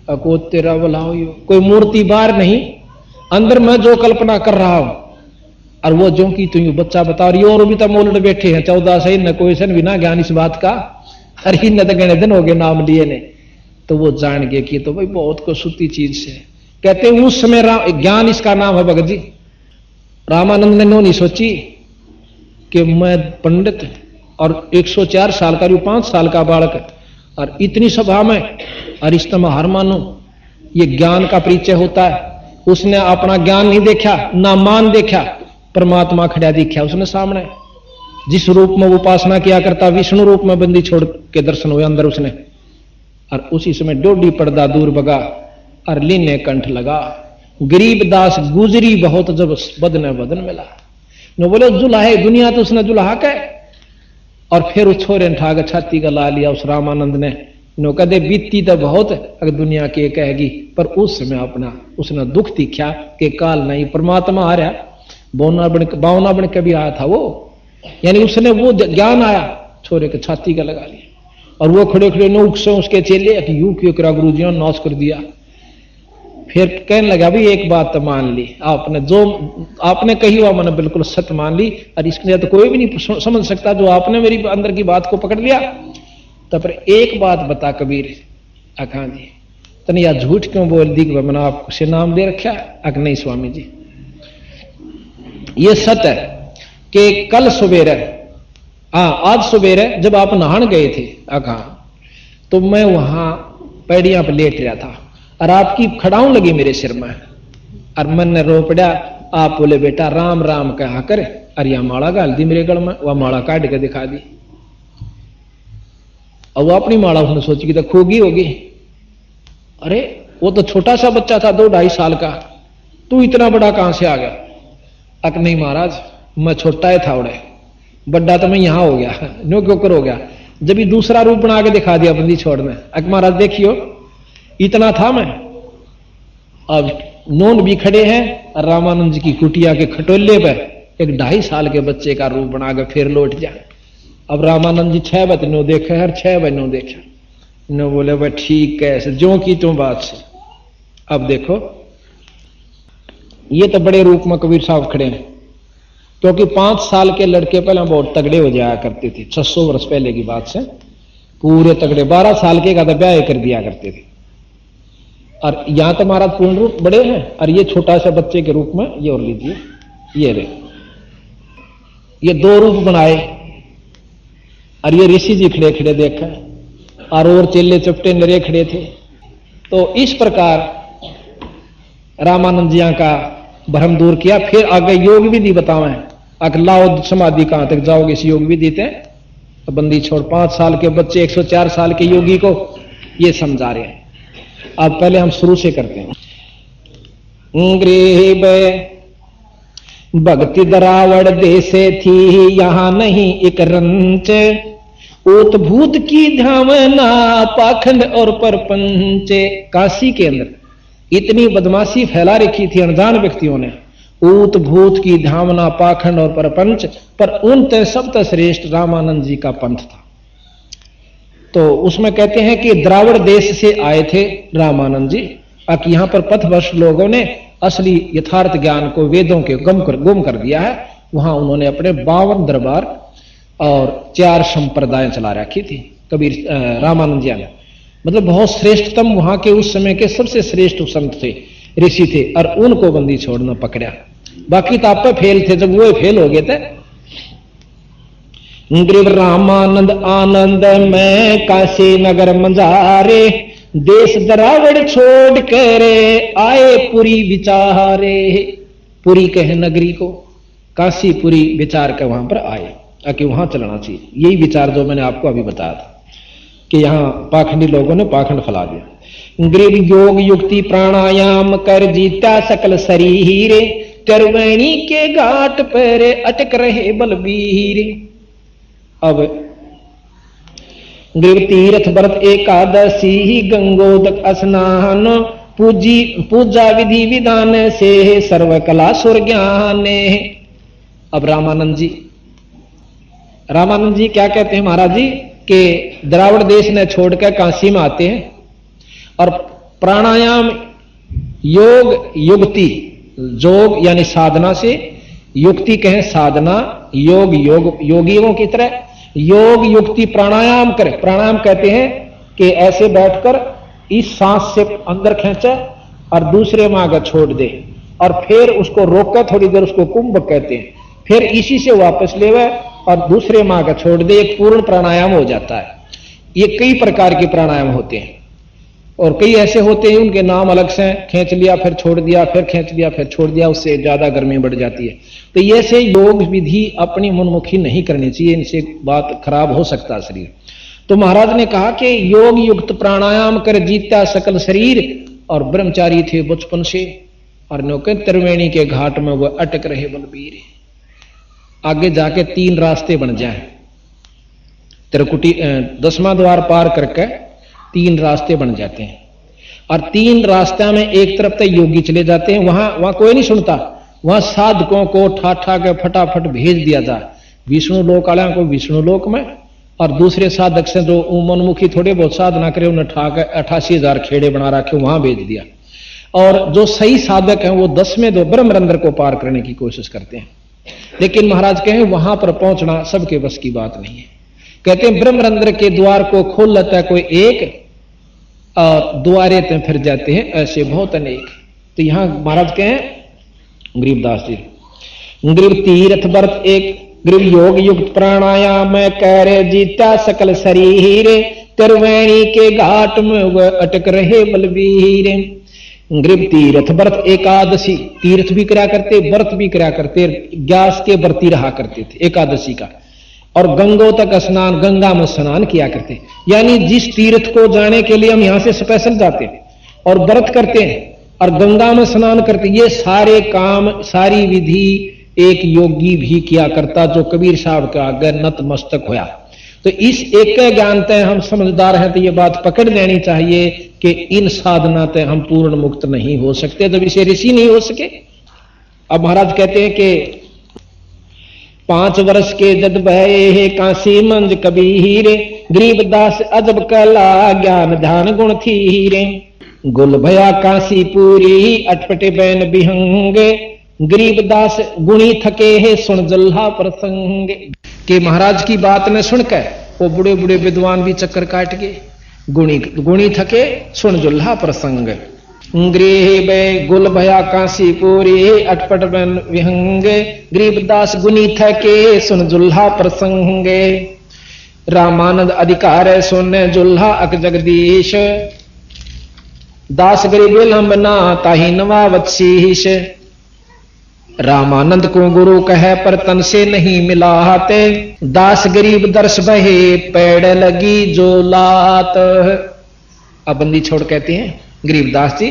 अको तेरा बुलाओ, कोई मूर्ति बाहर नहीं, अंदर मैं जो कल्पना कर रहा हूं, और वो जो की तुम बच्चा बता, और ये और भी तो मोलड बैठे हैं 14 से, न कोई सन बिना ज्ञान इस बात का, अरे न तो गणे दिन हो गए नाम लिए ने। तो वो जान गए कि तो भाई बहुत को सुती चीज से कहते हैं। उस समय ज्ञान इसका नाम है भगत जी। रामानंद ने नो नहीं सोची कि मैं पंडित और 104 साल का 5 साल का बालक, और इतनी सभा में, और इस तरह हार मानो, ये ज्ञान का परिचय होता है। उसने अपना ज्ञान नहीं देखा, ना मान देखा, परमात्मा खड़ा दिखा उसने सामने, जिस रूप में वो उपासना किया करता, विष्णु रूप में बंदी छोड़ के दर्शन हुए अंदर उसने। और उसी समय डोडी पर्दा दूर भगा और लीने कंठ लगा, गरीब दास गुजरी बहुत जब बदन बदन मिला। न बोले जुलाहे दुनिया तो उसने जुलाहा के, और फिर उस छोरे ने ठाक छाती का ला लिया उस रामानंद ने। नो कदे बीती तो बहुत अगर दुनिया के कहेगी, पर उस समय अपना उसने दुख दिखा कि काल नहीं परमात्मा आ रहा, बावना बन के भी आया था वो, यानी उसने वो ज्ञान आया, छोरे के छाती का लगा लिया। और वो खड़े खड़े नोक से उसके चेले कि यू क्यों करा गुरु जी ने नाश कर दिया। फिर कहने लगा भी एक बात तो मान ली आपने, जो आपने कही हुआ मैंने बिल्कुल सत्य मान ली, और इसके तो कोई भी नहीं समझ सकता जो आपने मेरी अंदर की बात को पकड़ लिया। तब पर एक बात बता कबीर, अखा जी तने या झूठ क्यों बोल दी कि मैंने आपसे नाम दे रखा? अक नहीं स्वामी जी, ये सत्य है कि कल सवेरे, आज सवेरे जब आप नहान गए थे अखा, तो मैं वहां पैड़ियां पर लेट रहा था, और आपकी खड़ाऊं लगी मेरे सिर में, और मन ने रो पड़ा। आप बोले बेटा राम राम कहा कर, और यह माला गाल दी मेरे गल में, वह माला काट के दिखा दी। और वो अपनी माला उसने सोची कि तो खोगी होगी। अरे वो तो छोटा सा बच्चा था 2-2.5 साल का, तू इतना बड़ा कहां से आ गया? अक नहीं महाराज, मैं छोटा ही था उड़े, बड़ा तो मैं यहां हो गया, नो क्यों कर हो गया, जब ही दूसरा रूप बना के दिखा दिया बंदी छोड़ने। अक महाराज देखियो इतना था मैं। अब नोन भी खड़े हैं, और रामानंद जी की कुटिया के खटोले पर एक 2.5 साल के बच्चे का रूप बना के फिर लौट जाए। अब रामानंद जी 6 बजे नो देखे, हर 6 बजे नो देखा, नो बोले भाई ठीक है जो की तुम बात से। अब देखो ये तो बड़े रूप में कबीर साहब खड़े हैं, क्योंकि 5 साल के लड़के पहले बहुत तगड़े हो जाया करते थे, 600 वर्ष पहले की बात से पूरे तगड़े। 12 साल के का तो ब्याह कर दिया करते थे। और यहां तो महाराज पूर्ण रूप बड़े हैं, और ये छोटा सा बच्चे के रूप में, ये और लीजिए, ये रे, ये 2 रूप बनाए, और ये ऋषि जी खड़े खड़े देखा, और चेले चपटे नरे खड़े थे। तो इस प्रकार रामानंद जी का भ्रम दूर किया। फिर आगे योग विधि बतावें, अगर लाओ समाधि कहां तक जाओगे इस योग विधि थे, तो बंदी छोड़ 5 साल के बच्चे 104 साल के योगी को ये समझा रहे हैं। अब पहले हम शुरू से करते हैं। गृह भक्ति दरावड़ देसे थी, यहां नहीं एक रंच, ओत भूत की धावना पाखंड और परपंच। काशी के अंदर इतनी बदमाशी फैला रखी थी अनजान व्यक्तियों ने, ऊत भूत की धावना पाखंड और परपंच, पर उन सबसे श्रेष्ठ रामानंद जी का पंथ था। तो उसमें कहते हैं कि द्राविड़ देश से आए थे रामानंद जी, कि यहां पर पथभ्रष्ट लोगों ने असली यथार्थ ज्ञान को वेदों के गुम कर दिया है। वहां उन्होंने अपने 52 दरबार और 4 संप्रदाय चला रखी थी कबीर रामानंद जी ने। मतलब बहुत श्रेष्ठतम वहां के उस समय के सबसे श्रेष्ठ संत थे, ऋषि थे, और उनको बंदी छोड़ना पकड़ा। बाकी तो आप फेल थे, जब वो फेल हो गए थे। ग्रीव रामानंद आनंद में काशी नगर मंजारे, देश दरावड़ छोड़ कर आए पुरी विचारे। पुरी कहे नगरी को, काशी पुरी विचार के वहां पर आए, कि वहां चलना चाहिए। यही विचार जो मैंने आपको अभी बताया था कि यहां पाखंडी लोगों ने पाखंड फैला दिया। ग्रीव योग युक्ति प्राणायाम कर जीता सकल शरीर, त्रिवेणी के घाट पर अटक रहे बलबीर। अब ग्रीव तीर्थ व्रत एकादशी, गंगोदक स्नान, पूजा विधि विधान से सर्व कला सुर ज्ञान। अब रामानंद जी क्या कहते हैं महाराज जी कि द्राविड़ देश ने छोड़कर काशी में आते हैं और प्राणायाम योग युक्ति, जोग यानी साधना से, युक्ति कहें साधना, योग योगियों की तरह योग युक्ति प्राणायाम करे। प्राणायाम कहते हैं कि ऐसे बैठकर इस सांस से अंदर खींचे और दूसरे में आगे छोड़ दे, और फिर उसको रोककर थोड़ी देर, उसको कुंभ कहते हैं, फिर इसी से वापस लेवे और दूसरे माह का छोड़ दे। एक पूर्ण प्राणायाम हो जाता है। ये कई प्रकार के प्राणायाम होते हैं और कई ऐसे होते हैं उनके नाम अलग से, खींच लिया फिर छोड़ दिया, फिर खींच लिया फिर छोड़ दिया, उससे ज्यादा गर्मी बढ़ जाती है। तो ये से योग विधि अपनी मनमुखी नहीं करनी चाहिए, इनसे बात खराब हो सकता है शरीर। तो महाराज ने कहा कि योग युक्त प्राणायाम कर जीता सकल शरीर, और ब्रह्मचारी थे बचपन से, और नौके त्रिवेणी के घाट में वह अटक रहे बलबीर। आगे जाके 3 रास्ते बन जाए, त्रिकुटी 10वां द्वार पार करके 3 रास्ते बन जाते हैं, और 3 रास्ते में एक तरफ तक योगी चले जाते हैं, वहां कोई नहीं सुनता, वहां साधकों को ठाठा के फटाफट भेज दिया जाए विष्णु लोक वालों को विष्णु लोक में, और दूसरे साधक से जो मनमुखी थोड़े बहुत साधना करे उन्हें ठाक 88,000 खेड़े बना रखे वहां भेज दिया, और जो सही साधक हैं वो 10वें दो ब्रह्मरंध्र को पार करने की कोशिश करते हैं। लेकिन महाराज कहें वहां पर पहुंचना सबके बस की बात नहीं है। कहते हैं ब्रह्मरंध्र के द्वार को खोल लेता है कोई एक, और द्वारे ते फिर जाते हैं ऐसे बहुत अनेक। तो यहां महाराज कहें गरीबदास जी, ग्रीव तीर्थ व्रत एक, ग्रीव योग युक्त प्राणायाम कर जीता सकल शरीर, त्रिवेणी के घाट में वह अटक रहे बलवीर। ग्रीव तीर्थ व्रत एकादशी, तीर्थ भी करा करते, व्रत भी करा करते, ग्यास के व्रती रहा करते थे एकादशी का, और गंगो तक स्नान, गंगा में स्नान किया करते। यानी जिस तीर्थ को जाने के लिए हम यहां से स्पेशल जाते हैं और व्रत करते हैं और गंगा में स्नान करते, ये सारे काम सारी विधि एक योगी भी किया करता, जो कबीर साहब का आगे नतमस्तक होया। तो इस एक ज्ञानते हम समझदार हैं, तो ये बात पकड़ लेनी चाहिए कि इन साधना ते हम पूर्ण मुक्त नहीं हो सकते जब इसे ऋषि नहीं हो सके। अब महाराज कहते हैं कि 5 वर्ष के जद भये काशी मंज कबीर, गरीबदास अजब कला ज्ञान ध्यान गुण थीरे, गुल भया काशी पूरी अटपटे बैन बिहंगे, गरीबदास गुणी थके है सुन जल्हा प्रसंग। कि महाराज की बात ने सुनकर वो बड़े बड़े विद्वान भी चक्कर काट गए, गुणी थके सुन जुल्हा प्रसंग। गरीब गुल भया काशी पूरी अटपट बैन विहंगे, गरीबदास गुणी थके सुन जुल्हा प्रसंग। रामानंद अधिकार सुन जुल्हा अक जगदीश, दास गरीब लंबना ताही नवा वत्सीश। रामानंद को गुरु कहे पर तन से नहीं मिलाते, दास गरीब दर्श बहे पेड़ लगी जो लात। अब बंदी छोड़ कहते हैं गरीबदास जी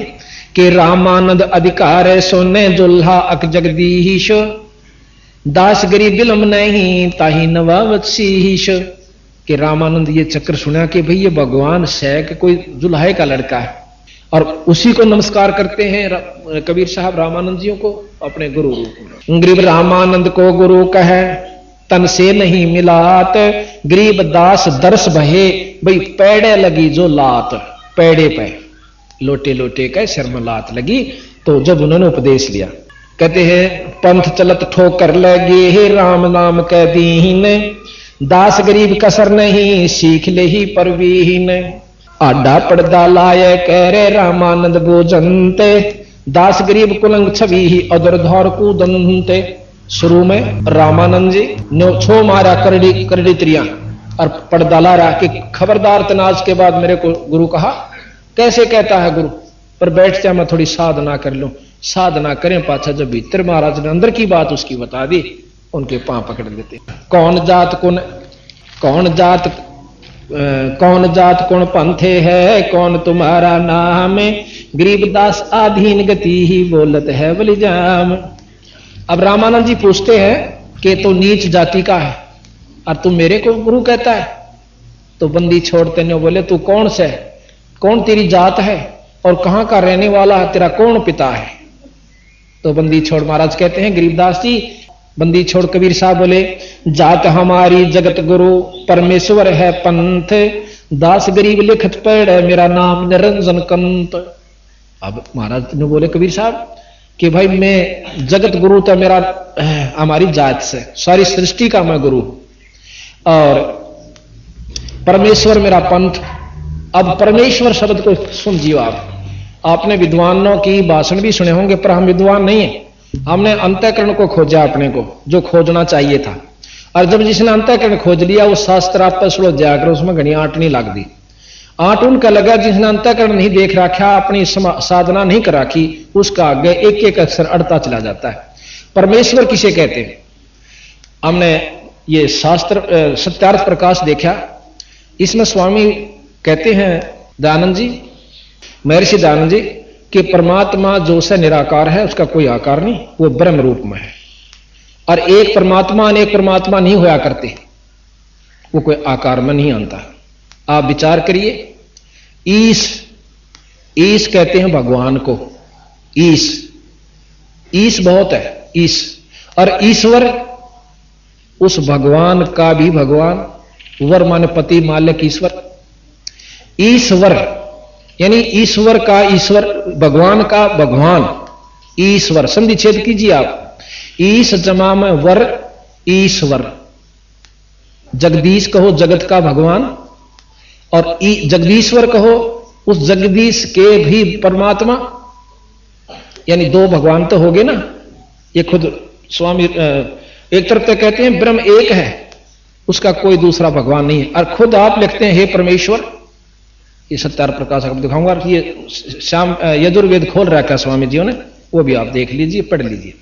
कि रामानंद अधिकार सोने जुल्हा अक जगदीश, दास गरीब बिलम नहीं ताही नवावत शीश। कि रामानंद ये चक्र सुना कि भाई ये भगवान है कि कोई जुल्हे का लड़का है, और उसी को नमस्कार करते हैं कबीर साहब रामानंद जियों को अपने गुरु रूप में। गरीब रामानंद को गुरु कहे तन से नहीं मिलात, गरीब दास दरस बहे भाई पैड़े लगी जो लात, पैड़े पे लोटे लोटे का सिर में लात लगी। तो जब उन्होंने उपदेश लिया कहते हैं पंथ चलत ठोकर लगे हे राम नाम कह दीन, दास गरीब कसर नहीं सीख ले ही परवीन। आडा पड़दा लाए कह रे रामानंद बोजनते, दास गरीब कुलंग छवि ही अदर धौर कूदनते। शुरू में रामानंद जी ने छो मारा करड़ी त्रिया और पर्दा ला रहा कि खबरदार तनाज के बाद मेरे को गुरु कहा। कैसे कहता है गुरु, पर बैठ जा मैं थोड़ी साधना कर लूं। साधना करें पाछा जब भीतर महाराज ने अंदर की बात उसकी बता दी, उनके पांव पकड़ लेते। कौन जात कौन पंथे है, कौन तुम्हारा नाम, गरीबदास आधीन गति ही बोलत है बलिजाम। अब रामानंद जी पूछते हैं कि तो नीच जाति का है और तू मेरे को गुरु कहता है। तो बंदी छोड़ते ने बोले तू कौन से, कौन तेरी जात है और कहां का रहने वाला है, तेरा कौन पिता है। तो बंदी छोड़ महाराज कहते हैं गरीबदास जी, बंदी छोड़ कबीर साहब बोले जात हमारी जगत गुरु परमेश्वर है पंथ, दास गरीब लिखत पढ़ मेरा नाम निरंजन कंत। अब महाराज ने बोले कबीर साहब कि भाई मैं जगत गुरु तो मेरा हमारी जात से, सारी सृष्टि का मैं गुरु, और परमेश्वर मेरा पंथ। अब परमेश्वर शब्द को समझिए आपने विद्वानों की भाषण भी सुने होंगे, पर हम विद्वान नहीं है। हमने अंतःकरण को खोजा अपने को, जो खोजना चाहिए था, और जब जिसने अंतःकरण खोज लिया वो शास्त्र आप पर सुलझ जाकर उसमें घनी आंट नहीं लग दी। आंट उनका लगा जिसने अंतःकरण नहीं देख रखा, अपनी साधना नहीं कर रखी, उसका आगे एक एक अक्षर अड़ता चला जाता है। परमेश्वर किसे कहते हैं, हमने ये शास्त्र सत्यार्थ प्रकाश देखा, इसमें स्वामी कहते हैं दयानंद जी, महर्षि दयानंद जी कि परमात्मा जो से निराकार है उसका कोई आकार नहीं, वो ब्रह्म रूप में है। और एक परमात्मा अनेक परमात्मा नहीं होया करते, वो कोई आकार में नहीं आता। आप विचार करिए, ईश कहते हैं भगवान को, ईश बहुत है, ईश। और ईश्वर उस भगवान का भी भगवान, वर माने पति मालिक ईश्वर। ईश्वर यानी ईश्वर का ईश्वर, भगवान का भगवान, ईश्वर। संधि छेद कीजिए आप, ईश जमा में वर, ईश्वर। जगदीश कहो जगत का भगवान, और जगदीश्वर कहो उस जगदीश के भी परमात्मा, यानी दो भगवान तो हो गए ना। ये खुद स्वामी एक तरफ तो कहते हैं ब्रह्म एक है, उसका कोई दूसरा भगवान नहीं है, और खुद आप लिखते हैं हे परमेश्वर। ये सत्यार्थ प्रकाश आपको दिखाऊंगा, ये श्याम यजुर्वेद खोल रखा है स्वामी जी ने, वो भी आप देख लीजिए, पढ़ लीजिए।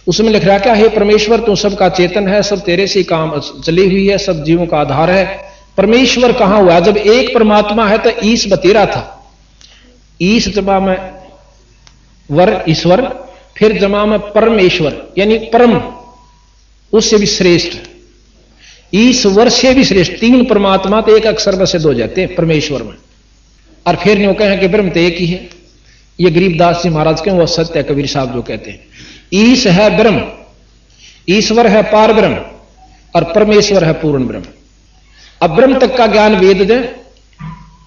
उसमें लिख रखा है हे परमेश्वर तू सबका चेतन है, सब तेरे से काम चली हुई है, सब जीवों का आधार है। परमेश्वर कहां हुआ, जब एक परमात्मा है तो ईश बतेरा था, ईश जमा में वर ईश्वर, फिर जमा में परमेश्वर यानी परम, उससे भी श्रेष्ठ, ईश्वर से भी श्रेष्ठ। तीन परमात्मा तो एक अक्षर में सिद्ध हो जाते हैं परमेश्वर में। और फिर न्यू कहें कि ब्रह्म तो एक ही है। ये गरीबदास जी महाराज के वो सत्य है, कबीर साहब जो कहते हैं ईश है ब्रह्म, ईश्वर है पार ब्रह्म, और परमेश्वर है पूर्ण ब्रह्म। अब ब्रह्म तक का ज्ञान वेद दे,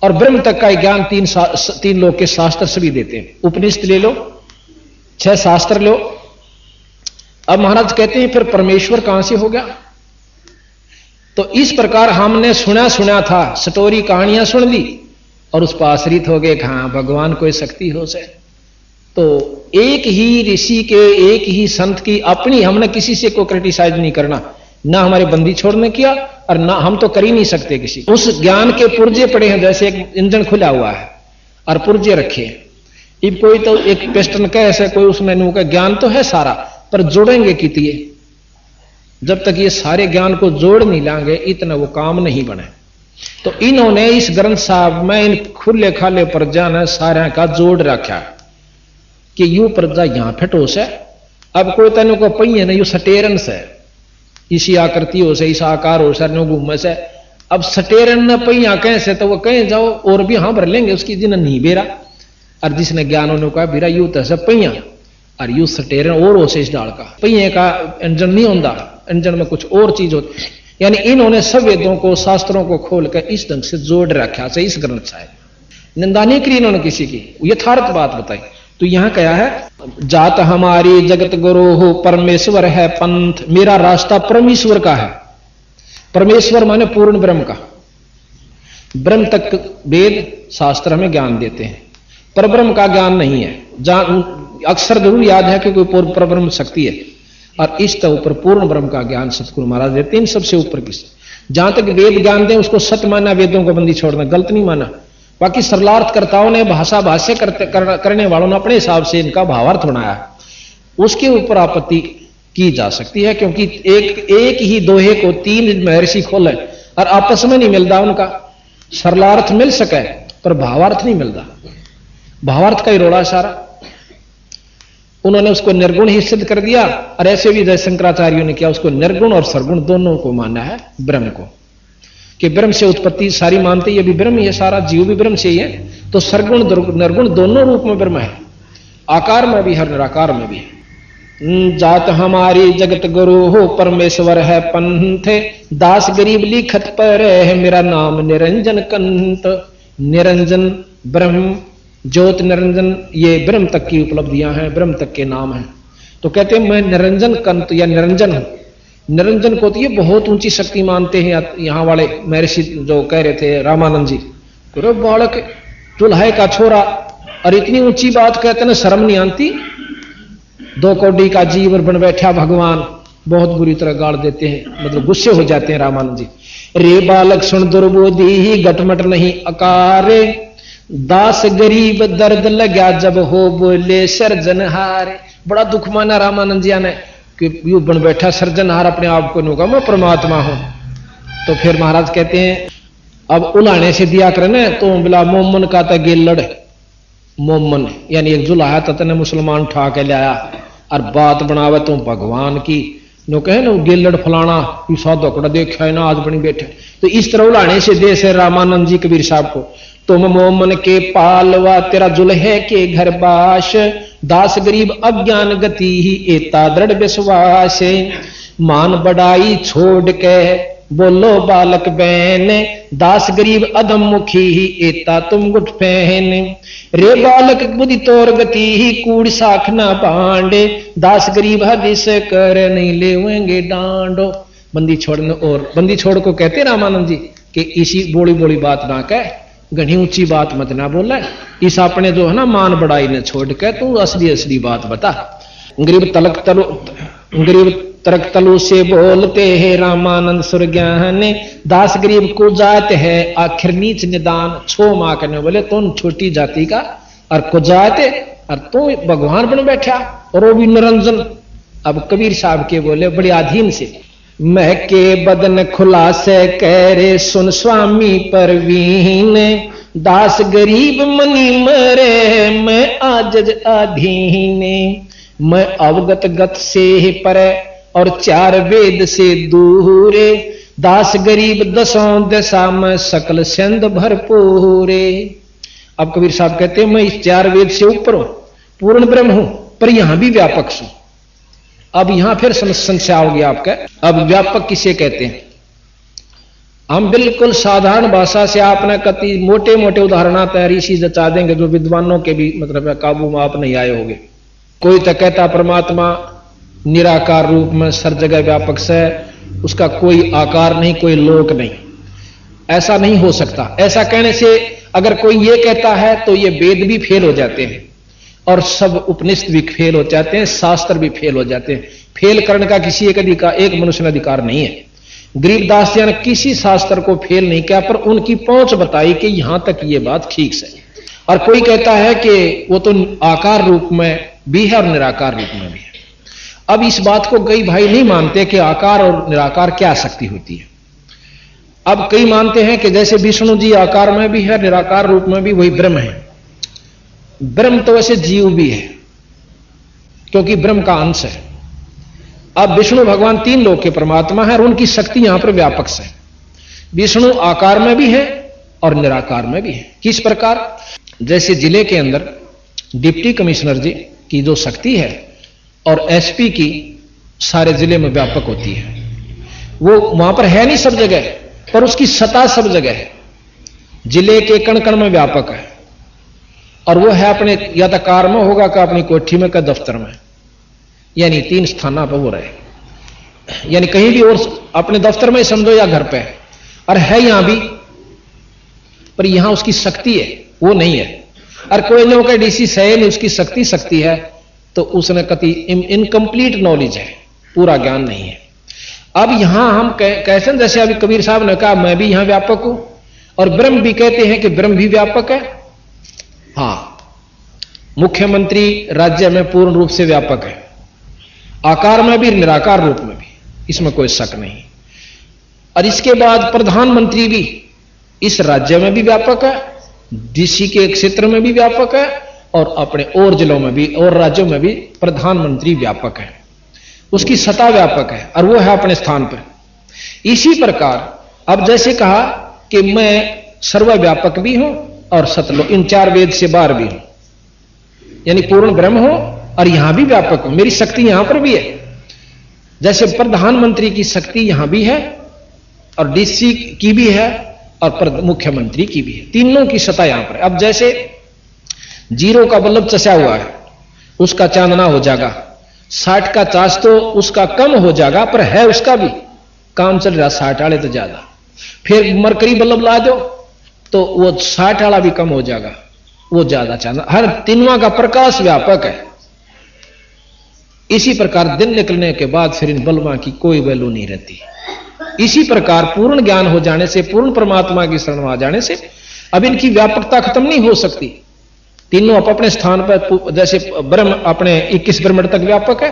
और ब्रह्म तक का ज्ञान तीन लोग के शास्त्र सभी देते हैं। उपनिषद ले लो, 6 शास्त्र लो। अब महाराज कहते हैं फिर परमेश्वर कहां से हो गया। तो इस प्रकार हमने सुना था, स्टोरी कहानियां सुन ली और उस पर आश्रित हो गए, हाँ भगवान कोई शक्ति हो से। तो एक ही ऋषि के, एक ही संत की अपनी, हमने किसी से को क्रिटिसाइज नहीं करना, ना हमारे बंदी छोड़ने किया, और ना हम तो कर ही नहीं सकते किसी। उस ज्ञान के पुर्जे पड़े हैं, जैसे एक इंजन खुला हुआ है और पुर्जे रखे हैं। अब कोई तो एक पिस्टन का ऐसे कोई उसमें नू का ज्ञान तो है सारा, पर जोड़ेंगे कितने, जब तक ये सारे ज्ञान को जोड़ नहीं लाएंगे इतना वो काम नहीं बने। तो इन्होंने इस ग्रंथ साहब में इन खुले खाले प्रजा ने सारे का जोड़ रखा कि यू प्रजा यहां फिटो से। अब कोई तेन को पहिए नहीं, यू सटेरन से इसी आकृति हो से, इस आकार हो सर घूमे से। अब सटेरन न पहिया कहें से तो वो कहीं जाओ और भी हाँ भर लेंगे उसकी, जिन्हें नहीं बेरा। और जिसने ज्ञान होने को बेरा यू तो पहिया और यू सटेरन और हो से इस डाल का पहिए का इंजन नहीं होता, इंजन में कुछ और चीज होती। यानी इन्होंने सब वेदों को शास्त्रों को खोल कर इस ढंग से जोड़ रखा से इस ग्रंथ से। निंदा नहीं करी इन्होंने किसी की, यथार्थ बात बताई। तो यहां क्या है, जात हमारी जगत गुरु हो, परमेश्वर है पंथ, मेरा रास्ता परमेश्वर का है। परमेश्वर माने पूर्ण ब्रह्म का। ब्रह्म तक वेद शास्त्र हमें ज्ञान देते हैं, पर ब्रह्म का ज्ञान नहीं है। अक्सर जरूर याद है कि कोई पर ब्रह्म शक्ति है, और इस तो ऊपर पूर्ण ब्रह्म का ज्ञान सतगुरु महाराज देते हैं। सबसे ऊपर किस जहां तक वेद ज्ञान दें उसको सत्य माना, वेदों को बंदी छोड़ना गलत नहीं माना। बाकी सरलार्थकर्ताओं ने, भाषा भाष्य करने वालों ने अपने हिसाब से इनका भावार्थ बनाया, उसके ऊपर आपत्ति की जा सकती है। क्योंकि एक ही दोहे को तीन महर्षि खोले और आपस में नहीं मिलता उनका। सरलार्थ मिल सके पर भावार्थ नहीं मिलता, भावार्थ का ही रोड़ा सारा। उन्होंने उसको निर्गुण ही सिद्ध कर दिया, और ऐसे भी जय शंकराचार्यों ने किया, उसको निर्गुण और सरगुण दोनों को माना है ब्रह्म को, कि ब्रह्म से उत्पत्ति सारी मानते, ये भी ब्रह्म ही है, सारा जीव भी ब्रह्म से ही है। तो सरगुण निर्गुण दोनों रूप में ब्रह्म है, आकार में भी है, निराकार में भी है। जात हमारी जगत गुरु हो, परमेश्वर है पंथ, दास गरीब लिखत पर है, मेरा नाम निरंजन कंत। निरंजन ब्रह्म, ज्योत निरंजन, ये ब्रह्म तक की उपलब्धियां हैं, ब्रह्म तक के नाम हैं। तो कहते हैं मैं निरंजन कंत या निरंजन हूं। निरंजन को तो ये बहुत ऊंची शक्ति मानते हैं यहां वाले महर्षि जो कह रहे थे रामानंद जी। पूरे बालक चूल्हे का छोरा, और इतनी ऊंची बात कहते ना, शर्म नहीं आती। 2 कौड़ी का जीव बन बैठा भगवान, बहुत बुरी तरह गाड़ देते हैं, मतलब गुस्से हो जाते हैं रामानंद जी। रे बालक सुन दुर्बोधी ही, घटमट नहीं अकारे, दास गरीब दर्द लगा जब हो बोले सर्जनहार। बड़ा दुख माना रामानंद जी ने कि यू बन बैठा सर्जनहार, अपने आप को नुका मैं परमात्मा हूं। तो फिर महाराज कहते हैं अब उलाने से दिया करने, तो बिला मोमन का था गेलड़, मोमन यानी एक जुलाहा तने मुसलमान उठा के लाया और बात बनावे तो भगवान की, नो कहे ना गेलड़ फलाना साधोकड़ा देखा है ना आज बनी बैठे। तो इस तरह उलाने से दे से रामानंद जी कबीर साहब को, तुम मोमन के पालवा तेरा जुल्हे के घर बाश, दास गरीब अज्ञान गति ही एता दृढ़ विश्वास। मान बड़ाई छोड़ के बोलो बालक बहन, दास गरीब अधम मुखी ही एता तुम गुट पहन। रे बालक बुद्धि तोर गति ही कूड़ साख ना बांडे, दास गरीब हदिस कर नहीं लेवेंगे डांडो। बंदी छोड़ने, और बंदी छोड़ को कहते रामानंद जी कि इसी बोली बोली बात ना कह, घनी ऊंची बात मत ना बोले, इस अपने जो है ना मान बड़ाई ने छोड़ के तू असली असली बात बता। गरीब तरक तलु से बोलते हैं रामानंद सुर ज्ञान, दास गरीब को जात है आखिर नीच निदान। छो माँ करने बोले तुम छोटी जाति का और को जाते, और तू भगवान बन बैठा, और वो भी निरंजन। अब कबीर साहब के बोले बड़े अधीन से, मैं के बदन खुलासे करे सुन स्वामी परवीन, दास गरीब मनी मरे मैं आजज अधीन। मैं अवगत गत से परे और 4 वेद से दूरे, दास गरीब 10 दशा में सकल सिंध भरपूरे। अब कबीर साहब कहते हैं मैं इस 4 वेद से ऊपर हूं, पूर्ण ब्रह्म हूं, पर यहां भी व्यापक हूं। अब यहां फिर संशय होगी आपका, अब व्यापक किसे कहते हैं? हम बिल्कुल साधारण भाषा से आपने कति मोटे मोटे उदाहरण तैयारी सी जचा देंगे जो विद्वानों के भी मतलब है काबू में आप नहीं आए होंगे। कोई तो कहता परमात्मा निराकार रूप में सर जगह व्यापक से, उसका कोई आकार नहीं, कोई लोक नहीं, ऐसा नहीं हो सकता। ऐसा कहने से अगर कोई ये कहता है तो ये वेद भी फेल हो जाते हैं, और सब उपनिषद भी फेल हो जाते हैं, शास्त्र भी फेल हो जाते हैं। फेल करने का किसी एक मनुष्य का अधिकार नहीं है। गरीबदास जी ने किसी शास्त्र को फेल नहीं किया, पर उनकी पहुंच बताई कि यहां तक ये बात ठीक है। और कोई कहता है कि वो तो आकार रूप में भी है और निराकार रूप में भी है। अब इस बात को कई भाई नहीं मानते कि आकार और निराकार क्या शक्ति होती है। अब कई मानते हैं कि जैसे विष्णु जी आकार में भी है, निराकार रूप में भी वही ब्रह्म है। ब्रह्म तो वैसे जीव भी है, क्योंकि ब्रह्म का अंश है। अब विष्णु भगवान तीन लोक के परमात्मा है और उनकी शक्ति यहां पर व्यापक है। विष्णु आकार में भी है और निराकार में भी है। किस प्रकार? जैसे जिले के अंदर डिप्टी कमिश्नर जी की जो शक्ति है और एसपी की सारे जिले में व्यापक होती है, वो वहां पर है नहीं सब जगह, पर उसकी सत्ता सब जगह है। जिले के कण कण में व्यापक है और वो है अपने या तो कार में होगा का अपनी कोठी में का दफ्तर में, यानी तीन स्थानों पर वो रहे, यानी कहीं भी और अपने दफ्तर में समझो या घर पे है, और है यहां भी, पर यहां उसकी शक्ति है वो नहीं है। और कोई लोग का डीसी है नहीं, उसकी शक्ति है तो उसने कति इनकम्प्लीट नॉलेज है, पूरा ज्ञान नहीं है। अब यहां हम कैसे, जैसे अभी कबीर साहब ने कहा मैं भी यहां व्यापक हूं, और ब्रह्म भी कहते हैं कि ब्रह्म भी व्यापक है। हां, मुख्यमंत्री राज्य में पूर्ण रूप से व्यापक है, आकार में भी निराकार रूप में भी, इसमें कोई शक नहीं। और इसके बाद प्रधानमंत्री भी इस राज्य में भी व्यापक है, डीसी के क्षेत्र में भी व्यापक है, और अपने और जिलों में भी और राज्यों में भी प्रधानमंत्री व्यापक है, उसकी सत्ता व्यापक है और वो है अपने स्थान पर। इसी प्रकार अब जैसे कहा कि मैं सर्वव्यापक भी हूं और सतलोक, इन चार वेद से बाहर भी हूं, यानी पूर्ण ब्रह्म हो और यहां भी व्यापक हूं, मेरी शक्ति यहां पर भी है। जैसे प्रधानमंत्री की शक्ति यहां भी है और डीसी की भी है और मुख्यमंत्री की भी है, तीनों की सत्ता यहां पर। अब जैसे जीरो का बल्ब चसा हुआ है, उसका चांदना हो जाएगा, 60 का चार्ज तो उसका कम हो जाएगा, पर है उसका भी काम चल रहा 60 वाले तो ज्यादा। फिर मरकरी बल्ब ला दो तो वो 60 वाला भी कम हो जाएगा, वो ज्यादा चांदना, हर तीनों का प्रकाश व्यापक है। इसी प्रकार दिन निकलने के बाद फिर इन बल्बों की कोई वैल्यू नहीं रहती। इसी प्रकार पूर्ण ज्ञान हो जाने से, पूर्ण परमात्मा की शरण में आ जाने से अब इनकी व्यापकता खत्म नहीं हो सकती। तीनों अपने स्थान पर, जैसे ब्रह्म अपने 21 ब्रह्मांड तक व्यापक है,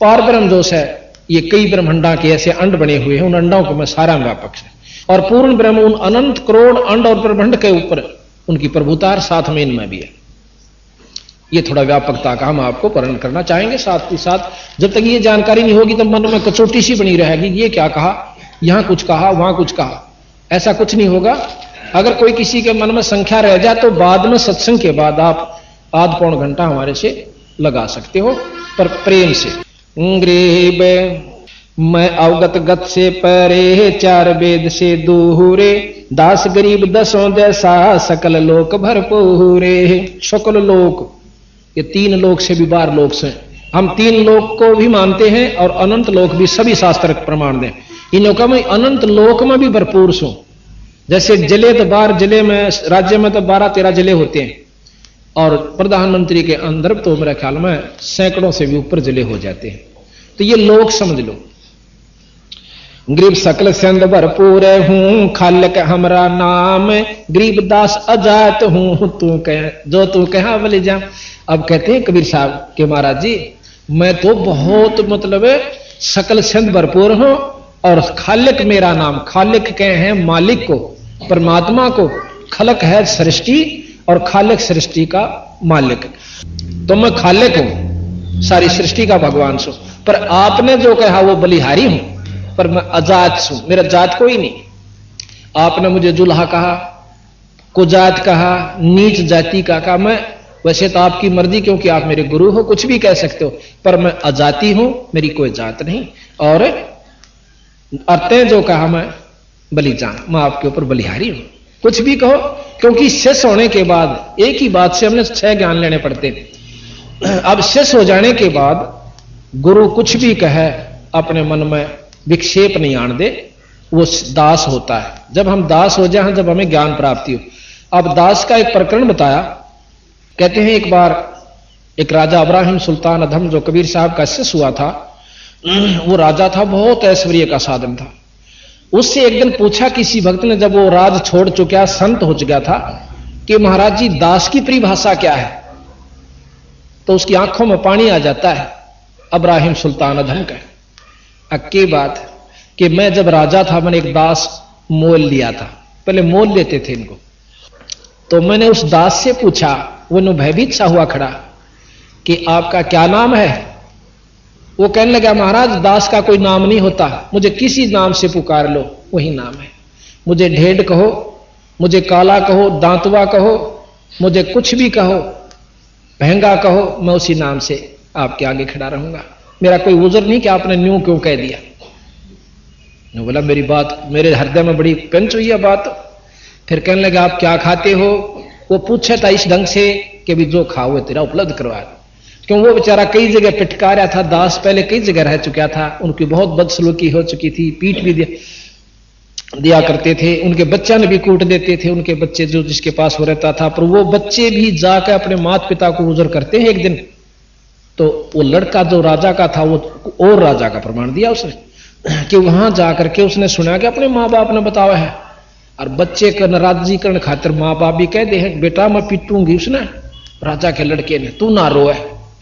पार ब्रह्म जोश है, ये कई ब्रह्मांडा के ऐसे अंड बने हुए हैं, उन अंडों को मैं सारा व्यापक है, और पूर्ण ब्रह्म उन अनंत करोड़ अंड और ब्रह्मांड के ऊपर उनकी प्रभुता साथ में इनमें भी है। ये थोड़ा व्यापकता का हम आपको वर्णन करना चाहेंगे। साथ ही साथ जब तक ये जानकारी नहीं होगी तब मन में कचोटी सी बनी रहेगी, ये क्या कहा, यहां कुछ कहा, वहां कुछ कहा, ऐसा कुछ नहीं होगा। अगर कोई किसी के मन में संख्या रह जाए तो बाद में सत्संग के बाद आप आध पौन घंटा हमारे से लगा सकते हो, पर प्रेम से। गरीब मैं अवगत गत से परे, चार वेद से दूरे, दास गरीब दसों जैसा, सकल लोक भरपूरे। सकल लोक, ये तीन लोक से भी बाहर लोक से, हम तीन लोक को भी मानते हैं और अनंत लोक भी, सभी शास्त्र प्रमाण दें। इन लोगों में अनंत लोक में भी भरपूर सो। जैसे जिले तो बाहर, जिले में राज्य में तो 12-13 जिले होते हैं, और प्रधानमंत्री के अंदर तो मेरे ख्याल में सैकड़ों से भी ऊपर जिले हो जाते हैं। तो ये लोक समझ लो। गरीब सकल संद भरपूर हूं, खालक हमरा नाम, गरीब दास अजात हूं, तू कह जो तू कहा बोले जा। अब कहते हैं कबीर साहब के महाराज जी, मैं तो बहुत मतलब सकल संद भरपूर हूं और खालिक मेरा नाम, खालिक कहे हैं मालिक को, परमात्मा को, खलक है सृष्टि और खालिक सृष्टि का मालिक। तो मैं खालिक हूं, सारी सृष्टि का भगवान सो, पर आपने जो कहा वो बलिहारी हूं, पर मैं अजात हूं, मेरा जात कोई नहीं। आपने मुझे जुल्हा कहा, कुजात कहा, नीच जाति का कहा, मैं वैसे तो आपकी मर्जी, क्योंकि आप मेरे गुरु हो, कुछ भी कह सकते हो, पर मैं अजाति हूं, मेरी कोई जात नहीं। और अर्थे जो कहा मैं बलिजान, मैं आपके ऊपर बलिहारी हूं, कुछ भी कहो, क्योंकि शेष होने के बाद एक ही बात से हमने 6 ज्ञान लेने पड़ते हैं। अब शेष हो जाने के बाद गुरु कुछ भी कहे अपने मन में विक्षेप नहीं आने दे, वो दास होता है। जब हम दास हो जाए, जब हमें ज्ञान प्राप्ति हो। अब दास का एक प्रकरण बताया, कहते हैं एक बार एक राजा इब्राहिम सुल्तान अधम, जो कबीर साहब का शिष्य हुआ था, वो राजा था, बहुत ऐश्वर्य का साधन था। उससे एक दिन पूछा किसी भक्त ने, जब वो राज छोड़ चुका, संत हो चुका था, कि महाराज जी दास की परिभाषा क्या है? तो उसकी आंखों में पानी आ जाता है। इब्राहिम सुल्तान अधम का अक्की बात कि मैं जब राजा था, मैंने एक दास मोल लिया था, पहले मोल लेते थे इनको। तो मैंने उस दास से पूछा, वो भयभीत सा हुआ खड़ा कि आपका क्या नाम है? वो कहने लगा, महाराज दास का कोई नाम नहीं होता, मुझे किसी नाम से पुकार लो वही नाम है। मुझे ढेड कहो, मुझे काला कहो, दांतवा कहो, मुझे कुछ भी कहो, महंगा कहो, मैं उसी नाम से आपके आगे खड़ा रहूंगा। मेरा कोई उज़र नहीं कि आपने न्यू क्यों कह दिया। बोला मेरी बात, मेरे हृदय में बड़ी कंच हुई है बात। फिर कहने लगा, आप क्या खाते हो? वो पूछा था इस ढंग से कि भी जो खाओ तेरा उपलब्ध करवा दो, क्यों वो बेचारा कई जगह पिटका रहा था। दास पहले कई जगह रह चुका था, उनकी बहुत बदसलूकी हो चुकी थी, पीठ भी दिया करते थे, उनके बच्चा ने भी कूट देते थे, उनके बच्चे जो जिसके पास हो रहता था। पर वो बच्चे भी जाकर अपने माता पिता को उज़र करते हैं एक दिन। तो वो लड़का जो राजा का था, वो और राजा का प्रमाण दिया उसने कि वहां जाकर के उसने सुना कि अपने माँ बाप ने बताया है, और बच्चे का नाराजगीकरण खातिर माँ बाप भी कहते हैं बेटा मैं पीटूंगी। उसने राजा के लड़के ने, तू ना रोए,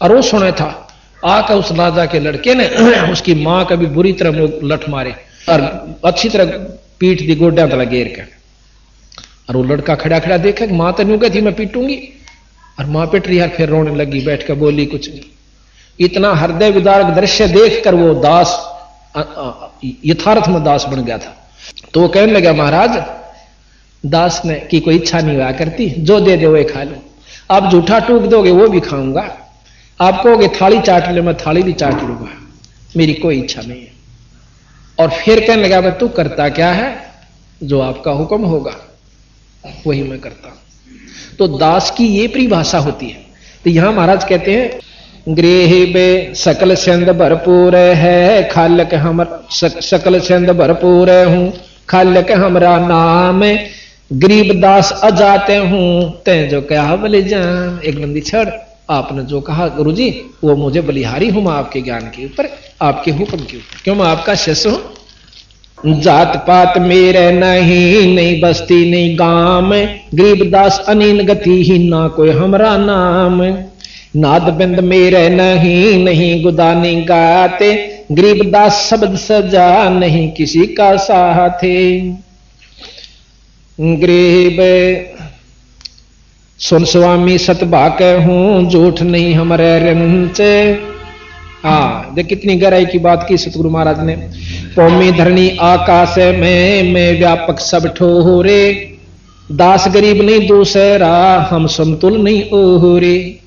और वो सुने था आकर उस राजा के लड़के ने उसकी मां का भी बुरी तरह लठ मारे और अच्छी तरह पीठ दी गोड्या तला घेर के। और वो लड़का खड़ा खड़ा देखे मां तो न्यू कहती मैं पीटूंगी, और मां पिट रही, फिर रोने लगी, बैठ कर बोली कुछ नहीं। इतना हृदय विदारक दृश्य देखकर वो दास यथार्थ में दास बन गया था। तो वो कहने लगा, महाराज दास ने की कोई इच्छा नहीं हुआ करती, जो दे दे वो खा लो। आप झूठा टूक दोगे वो भी खाऊंगा, आप कहोगे थाली चाट ले मैं थाली भी चाट लूंगा, मेरी कोई इच्छा नहीं है। और फिर कहने लगा, तू करता क्या है? जो आपका हुक्म होगा वही मैं करता हूं। तो दास की ये परिभाषा होती है। तो यहां महाराज कहते हैं, गृह बे सकल सिंध भरपूर है, खालक हमर सकल सिंध भरपूर हूं, खालक हमरा नाम, गरीब दास अजाते हूं, तै जो कहा बलि जान। एक बंदी छड़, आपने जो कहा गुरुजी वो मुझे बलिहारी हूं, मैं आपके ज्ञान के ऊपर, आपके हुक्म के ऊपर, क्यों मैं आपका शिष्य हूं। जात पात मेरे नहीं, नहीं बस्ती नहीं गांव, गरीब दास अनीन गति ही ना कोई हमरा नाम, नाद बिंद मेरे नहीं, नहीं गुदानी गाते, गरीब दास शब्द सजा नहीं किसी का साथे। गरीब सुन स्वामी सतभाक हूं, झूठ नहीं हमारे रंचे। हाँ देख कितनी गहराई की बात की सतगुरु महाराज ने। पौमी धरनी आकाश में, मैं व्यापक सब ठोरे, दास गरीब नहीं दूसरा, हम समतुल नहीं ओहरे।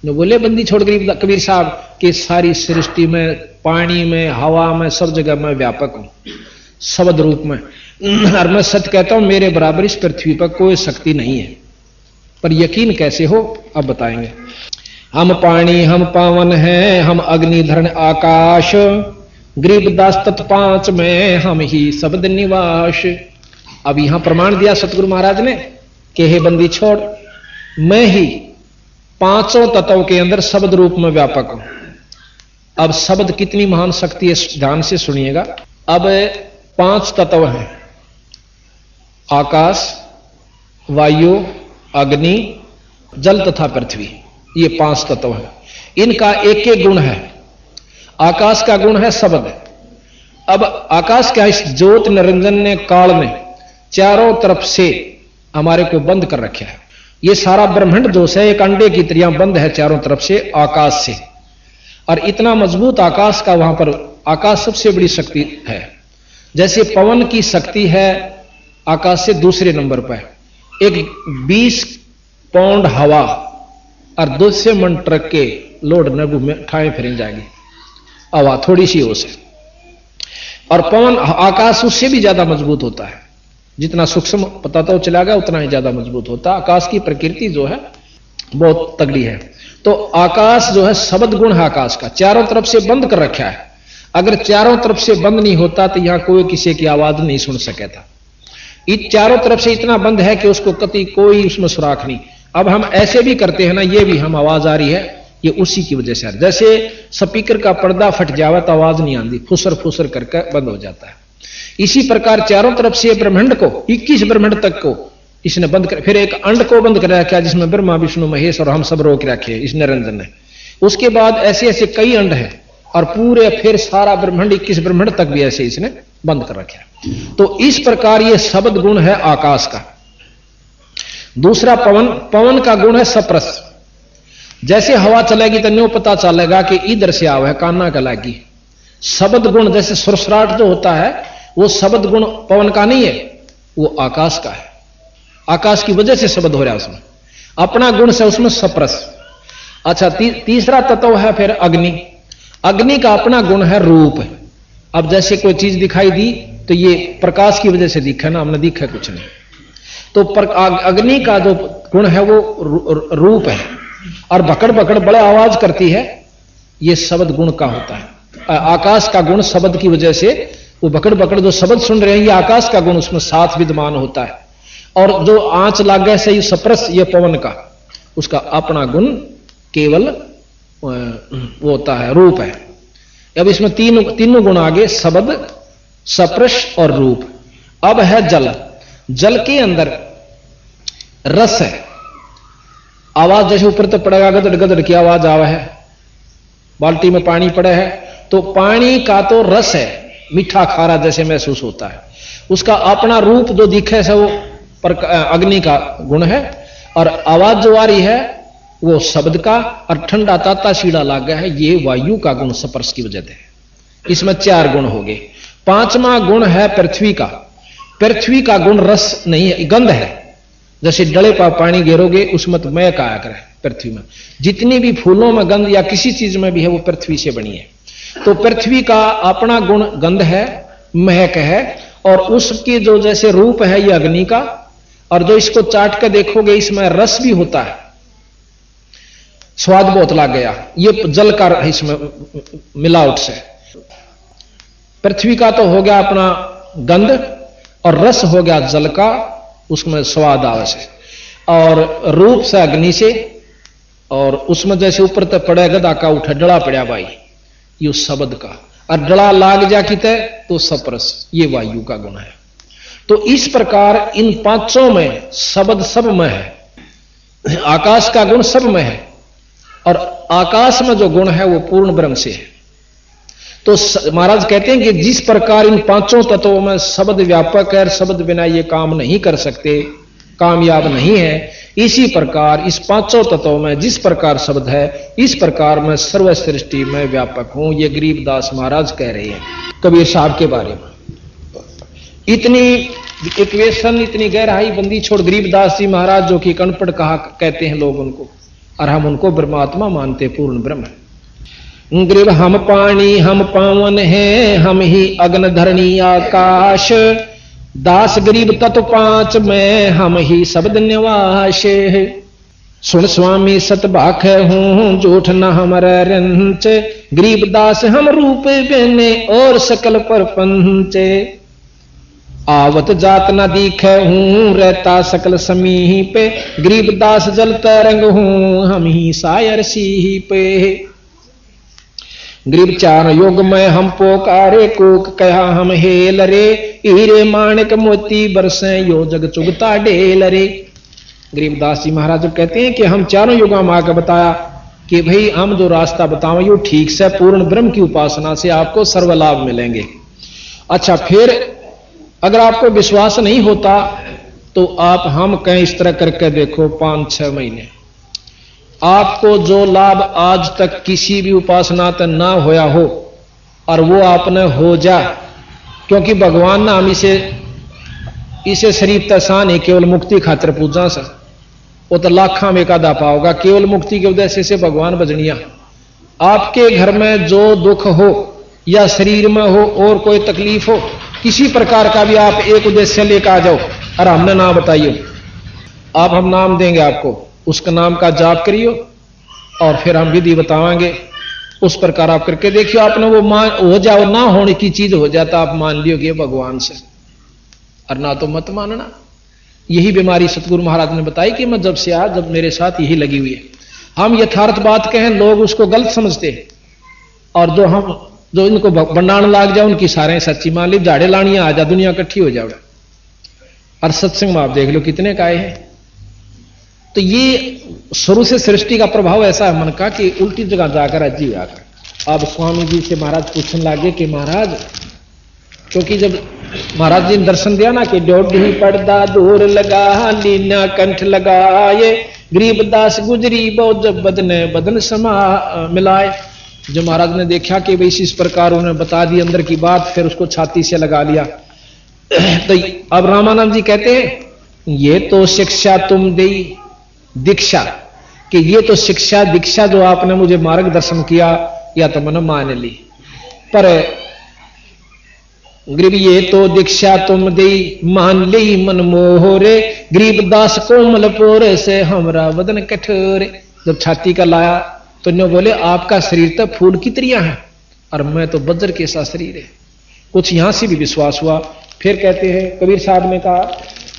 बोले बंदी छोड़ गरीब कबीर साहब कि सारी सृष्टि में, पानी में, हवा में, सब जगह मैं व्यापक हूं शब्द रूप में, और मैं सच कहता हूं मेरे बराबर इस पृथ्वी पर कोई शक्ति नहीं है। पर यकीन कैसे हो अब बताएंगे। हम पानी हम पावन हैं, हम अग्नि धरण आकाश, गरीब दास तत्पांच में हम ही शब्द निवास। अब यहां प्रमाण दिया सतगुरु महाराज ने कि हे बंदी छोड़, मैं ही पांचों तत्वों के अंदर शब्द रूप में व्यापक हूं। अब शब्द कितनी महान शक्ति है, ध्यान से सुनिएगा। अब 5 तत्व हैं, आकाश, वायु, अग्नि, जल तथा पृथ्वी, ये 5 तत्व हैं। इनका एक एक गुण है। आकाश का गुण है शब्द। अब आकाश का इस ज्योत निरंजन ने, काल ने चारों तरफ से हमारे को बंद कर रखा है। ये सारा ब्रह्मांड जो है एक अंडे की तरह बंद है चारों तरफ से आकाश से, और इतना मजबूत आकाश का, वहां पर आकाश सबसे बड़ी शक्ति है। जैसे पवन की शक्ति है आकाश से दूसरे नंबर पर, एक 20 पाउंड हवा और 200 मन ट्रक के लोड नगु में ठाए फिर जाएगी हवा, थोड़ी सी हो से। और पवन आकाश उससे भी ज्यादा मजबूत होता है, जितना सूक्ष्म पता तो चला गया उतना ही ज्यादा मजबूत होता है। आकाश की प्रकृति जो है बहुत तगड़ी है। तो आकाश जो है शब्द गुण है आकाश का, चारों तरफ से बंद कर रखा है। अगर चारों तरफ से बंद नहीं होता तो यहां कोई किसी की आवाज नहीं सुन सके था। ये चारों तरफ से इतना बंद है कि उसको कभी कोई उसमें सुराख नहीं। अब हम ऐसे भी करते हैं ना, ये भी हम आवाज आ रही है, ये उसी की वजह से। जैसे स्पीकर का पर्दा फट जावे तो आवाज नहीं आती, फुसर फुसर करके बंद हो जाता है। इसी प्रकार चारों तरफ से ब्रह्मांड को, 21 ब्रह्मांड तक को इसने बंद कर, फिर एक अंड को बंद कर रखा जिसमें ब्रह्मा विष्णु महेश और हम सब रोक रखे इस निरंजन ने। उसके बाद ऐसे ऐसे कई अंड है, और पूरे फिर सारा ब्रह्मांड 21 ब्रह्मांड तक भी ऐसे इसने बंद कर रखा है। तो इस प्रकार ये शब्द गुण है आकाश का। दूसरा पवन, पवन का गुण है सप्रस। जैसे हवा चलेगी तो न्यों पता चलेगा कि इधर से आवा है, कान्ना का लागी। शब्द गुण जैसे सुरसराट जो होता है वो शब्द गुण पवन का नहीं है, वो आकाश का है। आकाश की वजह से शब्द हो रहा है उसमें, अपना गुण से उसमें सप्रस। अच्छा, तीसरा तत्व है फिर अग्नि। अग्नि का अपना गुण है रूप। अब जैसे कोई चीज दिखाई दी तो ये प्रकाश की वजह से दिखा ना, हमने दिखा कुछ नहीं। तो अग्नि का जो गुण है वो रूप है, और भकड़ भकड़ बड़े आवाज करती है, ये शब्द गुण का होता है। आकाश का गुण शब्द की वजह से वो भकड़ भकड़ जो शब्द सुन रहे हैं, ये आकाश का गुण उसमें साथ विद्यमान होता है। और जो आंच लागे से ये सप्रस, ये पवन का, उसका अपना गुण केवल वो होता है, रूप है। अब इसमें तीनों गुण आगे, शब्द, सप्रश और रूप। अब है जल। जल के अंदर रस है। आवाज जैसे ऊपर तक पड़ेगा, गदड़ गदड़ की आवाज आवा है, बाल्टी में पानी पड़े है तो पानी का तो रस है, मीठा खारा जैसे महसूस होता है। उसका अपना रूप जो दिखे से वो अग्नि का गुण है, और आवाज जो आ रही है वो शब्द का, और ठंडा ताता शीड़ा लाग गया है, ये वायु का गुण स्पर्श की वजह से। इसमें 4 गुण हो गए। 5वां गुण है पृथ्वी का। पृथ्वी का गुण रस नहीं है, गंध है। जैसे डले पर पानी गिरोगे उसमें तो महक आया करे। पृथ्वी में जितनी भी फूलों में गंध या किसी चीज में भी है वो पृथ्वी से बनी है। तो पृथ्वी का अपना गुण गंध है, महक है, और उसकी जो जैसे रूप है ये अग्नि का, और जो इसको चाट कर देखोगे इसमें रस भी होता है, स्वाद बहुत लग गया, ये जल का इसमें मिलावट से। पृथ्वी का तो हो गया अपना गंध, और रस हो गया जल का, उसमें स्वाद आवे से, और रूप से अग्नि से, और उसमें जैसे ऊपर तक पड़े गदा का उठा डला पड़ा भाई, ये शब्द का, और डला लाग जा किते तो सप्रस, ये वायु का गुण है। तो इस प्रकार इन 5 में शब्द सब में है, आकाश का गुण सब में है, और आकाश में जो गुण है वो पूर्ण ब्रह्म से है। तो महाराज कहते हैं कि जिस प्रकार इन 5 तत्वों में शब्द व्यापक है, शब्द बिना ये काम नहीं कर सकते, कामयाब नहीं है, इसी प्रकार इस 5 तत्वों में जिस प्रकार शब्द है, इस प्रकार मैं सर्व सृष्टि में व्यापक हूं। ये गरीबदास महाराज कह रहे हैं कबीर साहब के बारे में। इतनी इक्वेशन, इतनी गहराई बंदी छोड़ गरीबदास जी महाराज जो कि कनपड़ कहा कहते हैं लोग उनको, और हम उनको ब्रह्मात्मा मानते, पूर्ण ब्रह्म है। गरीब हम पानी हम पावन हैं, हम ही अग्न धरणी आकाश, दास गरीब तत्व 5 में हम ही शब्द निवास। सुन स्वामी सतभाख हूं झूठ न हमारा रंच, गरीब दास हम रूप बेने और सकल परपंच। आवत जात न दिखे हूं रहता सकल समीप, गरीब दास जल तरंग हूं हम ही सायर सी पे। गरीब 4 युग में हम पोकारे कोक कहा हम हेल रे, हीरे माणिक मोती बरसे यो जग चुगता डेल रे। गरीबदास जी महाराज कहते हैं कि हम 4 युगों में आकर बताया कि भाई हम जो रास्ता बताओ यो ठीक से पूर्ण ब्रह्म की उपासना से आपको सर्वलाभ मिलेंगे। अच्छा, फिर अगर आपको विश्वास नहीं होता तो आप हम कहें इस तरह करके देखो, 5-6 महीने आपको जो लाभ आज तक किसी भी उपासना तक ना होया हो और वो आपने हो जा, क्योंकि भगवान ना हम इसे शरीफ तसान है केवल मुक्ति खातिर पूजा सा, वो तो लाखा में का दापा होगा केवल मुक्ति के उद्देश्य से भगवान भजनिया। आपके घर में जो दुख हो या शरीर में हो और कोई तकलीफ हो, किसी प्रकार का भी आप एक उद्देश्य लेकर आ जाओ और हमने नाम बताइए, आप हम नाम देंगे आपको, उसका नाम का जाप करियो और फिर हम विधि बताएंगे, उस प्रकार आप करके देखियो, आपने वो मान हो जाओ, ना होने की चीज हो जाता आप मान लियो कि भगवान से, और ना तो मत मानना। यही बीमारी सतगुरु महाराज ने बताई कि मैं जब से आज जब मेरे साथ यही लगी हुई है। हम यथार्थ बात कहें लोग उसको गलत समझते हैं, और जो इनको बंडाण लाग जाए उनकी सारे सच्ची मान ली, झाड़े लानियां आ जा, दुनिया इकट्ठी हो जाओ। और सत्संग में आप देख लो कितने का है। तो ये शुरू से सृष्टि का प्रभाव ऐसा है मन का कि उल्टी जगह जाकर अजीब आकर। अब स्वामी जी से महाराज पूछने लगे कि महाराज क्योंकि जब महाराज जी ने दर्शन दिया ना कि डोढ़ी पर्दा दूर लगा लीना कंठ लगाए गरीबदास गुजरी बहुत जब बदने बदन समा मिलाए। जो महाराज ने देखा कि भाई इस प्रकार उन्होंने बता दी अंदर की बात, फिर उसको छाती से लगा लिया। तो अब रामानंद जी कहते हैं ये तो शिक्षा तुम दी दीक्षा, कि ये तो शिक्षा दीक्षा जो आपने मुझे मार्गदर्शन किया या तो मैंने मान ली, पर गरीब ये तो दीक्षा तुम दी मान ली मन मोहरे गरीबदास कोमल पोरे से हमरा वदन कठोरे। जब छाती का लाया तो इन्होंने बोले आपका शरीर तो फूल की तरिया है और मैं तो वज्र के सा शरीर है। कुछ यहां से भी विश्वास हुआ। फिर कहते हैं कबीर साहब ने कहा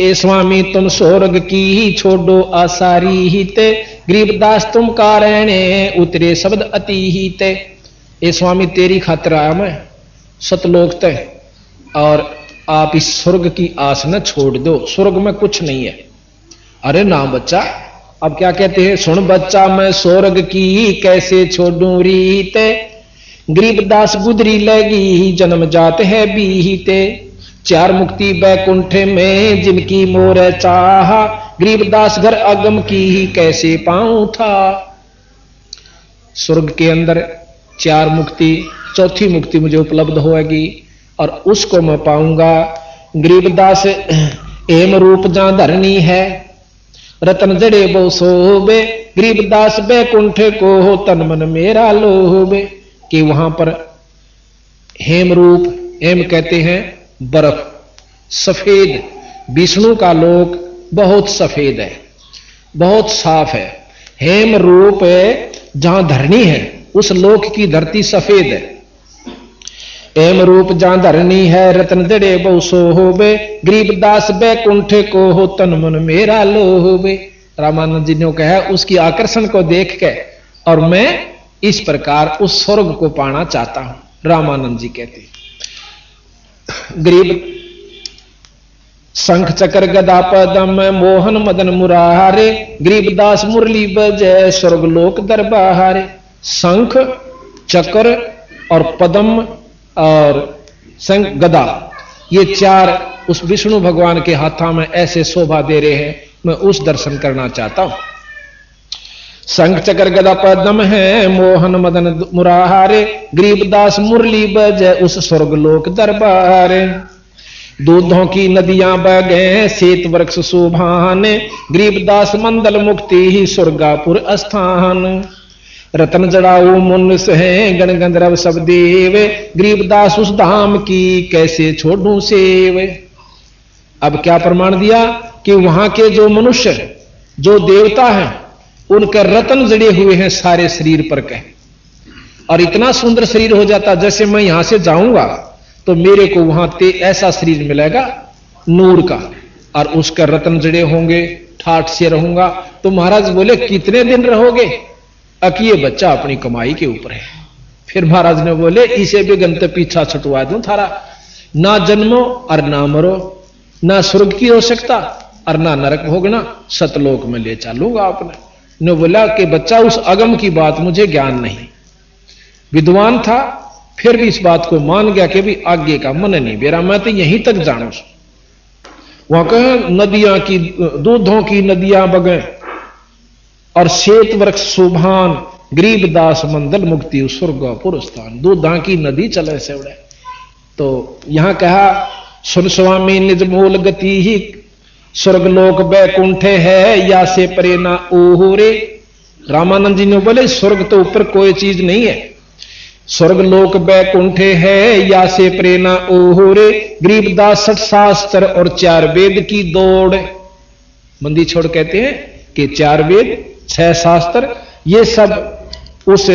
ए स्वामी तुम स्वर्ग की ही छोड़ो आसारी ही ते गरीबदास तुम कारणें उतरे शब्द अति ही ते। ए स्वामी तेरी खातिर आया मैं सतलोक ते, और आप इस स्वर्ग की आस न छोड़ दो, स्वर्ग में कुछ नहीं है। अरे ना बच्चा, अब क्या कहते हैं सुन बच्चा मैं स्वर्ग की कैसे छोड़ूं रीते गरीबदास गुदरी लगी जन्म जात है बीते। चार मुक्ति बैकुंठ में जिनकी मोर चाहा गरीबदास घर अगम की कैसे पाऊं था। स्वर्ग के अंदर चार मुक्ति, चौथी मुक्ति मुझे उपलब्ध होगी और उसको मैं पाऊंगा। गरीबदास एम रूप जहां धरनी है रतन जड़े बो सोबे गरीबदास बैकुंठ को हो तन मन मेरा लोबे। कि वहां पर हेम रूप, हेम कहते हैं बर्फ, सफेद, विष्णु का लोक बहुत सफेद है, बहुत साफ है। हेम रूप जहां धरनी है उस लोक की धरती सफेद है। एम रूप जहां धरनी है रतन जड़े बहु सोहोबे गरीबदास बैकुंठ को हो तन मन मेरा लोहोबे। रामानंद जी ने कहा उसकी आकर्षण को देख के और मैं इस प्रकार उस स्वर्ग को पाना चाहता हूं। रामानंद जी कहते गरीब शंख चक्र गदा पदम मोहन मदन मुरारे गरीबदास मुरली बजय स्वर्गलोक दरबारे। शंख चक्र और पदम और शंख गदा ये चार उस विष्णु भगवान के हाथों में ऐसे शोभा दे रहे हैं, मैं उस दर्शन करना चाहता हूं। शंख चक्र गदा पद्म है मोहन मदन मुरारे गरीबदास मुरली बजय उस स्वर्गलोक दरबारे। दूधों की नदियां बगे श्वेत वृक्ष शोभान गरीबदास मंदल मुक्ति ही स्वर्गापुर स्थान। रतन जड़ाऊ मुन्स है गण गंधर्व सब देव गरीबदास उस धाम की कैसे छोड़ूं सेव। अब क्या प्रमाण दिया कि वहां के जो मनुष्य जो देवता हैं उनके रतन जड़े हुए हैं सारे शरीर पर कह, और इतना सुंदर शरीर हो जाता जैसे मैं यहां से जाऊंगा तो मेरे को वहां ऐसा शरीर मिलेगा नूर का, और उसके रतन जड़े होंगे, ठाठ से रहूंगा। तो महाराज बोले कितने दिन रहोगे? अकी ये बच्चा अपनी कमाई के ऊपर है। फिर महाराज ने बोले इसे भी गंत पीछा छुटवा दूं थारा, ना जन्मो और ना मरो, ना स्वर्ग की हो सकता और ना नरक भोगना, सतलोक में ले चलूंगा आपने। ने बोला कि बच्चा उस अगम की बात मुझे ज्ञान नहीं, विद्वान था फिर भी इस बात को मान गया कि भी आगे का मन नहीं मेरा, मैं तो यहीं तक जानू। वहां कह नदियां की दूधों की नदियां बगे और श्वेत वृक्ष शोभान गरीबदास मंदल मुक्ति स्वर्गपुर स्थान। दूधा की नदी चले से उड़े। तो यहां कहा सुन स्वामी निज मूल गति ही स्वर्गलोक बैकुंठ है या से प्रेरणा ओहरे। रामानंद जी ने बोले स्वर्ग तो ऊपर कोई चीज नहीं है, स्वर्गलोक बैकुंठ है या से प्रेरणा ओहरे। गरीबदास 60 शास्त्र और 4 वेद की दौड़। मंदी छोड़ कहते हैं कि 4 वेद 6 शास्त्र ये सब उस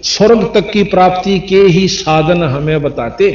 स्वर्ग तक की प्राप्ति के ही साधन हमें बताते।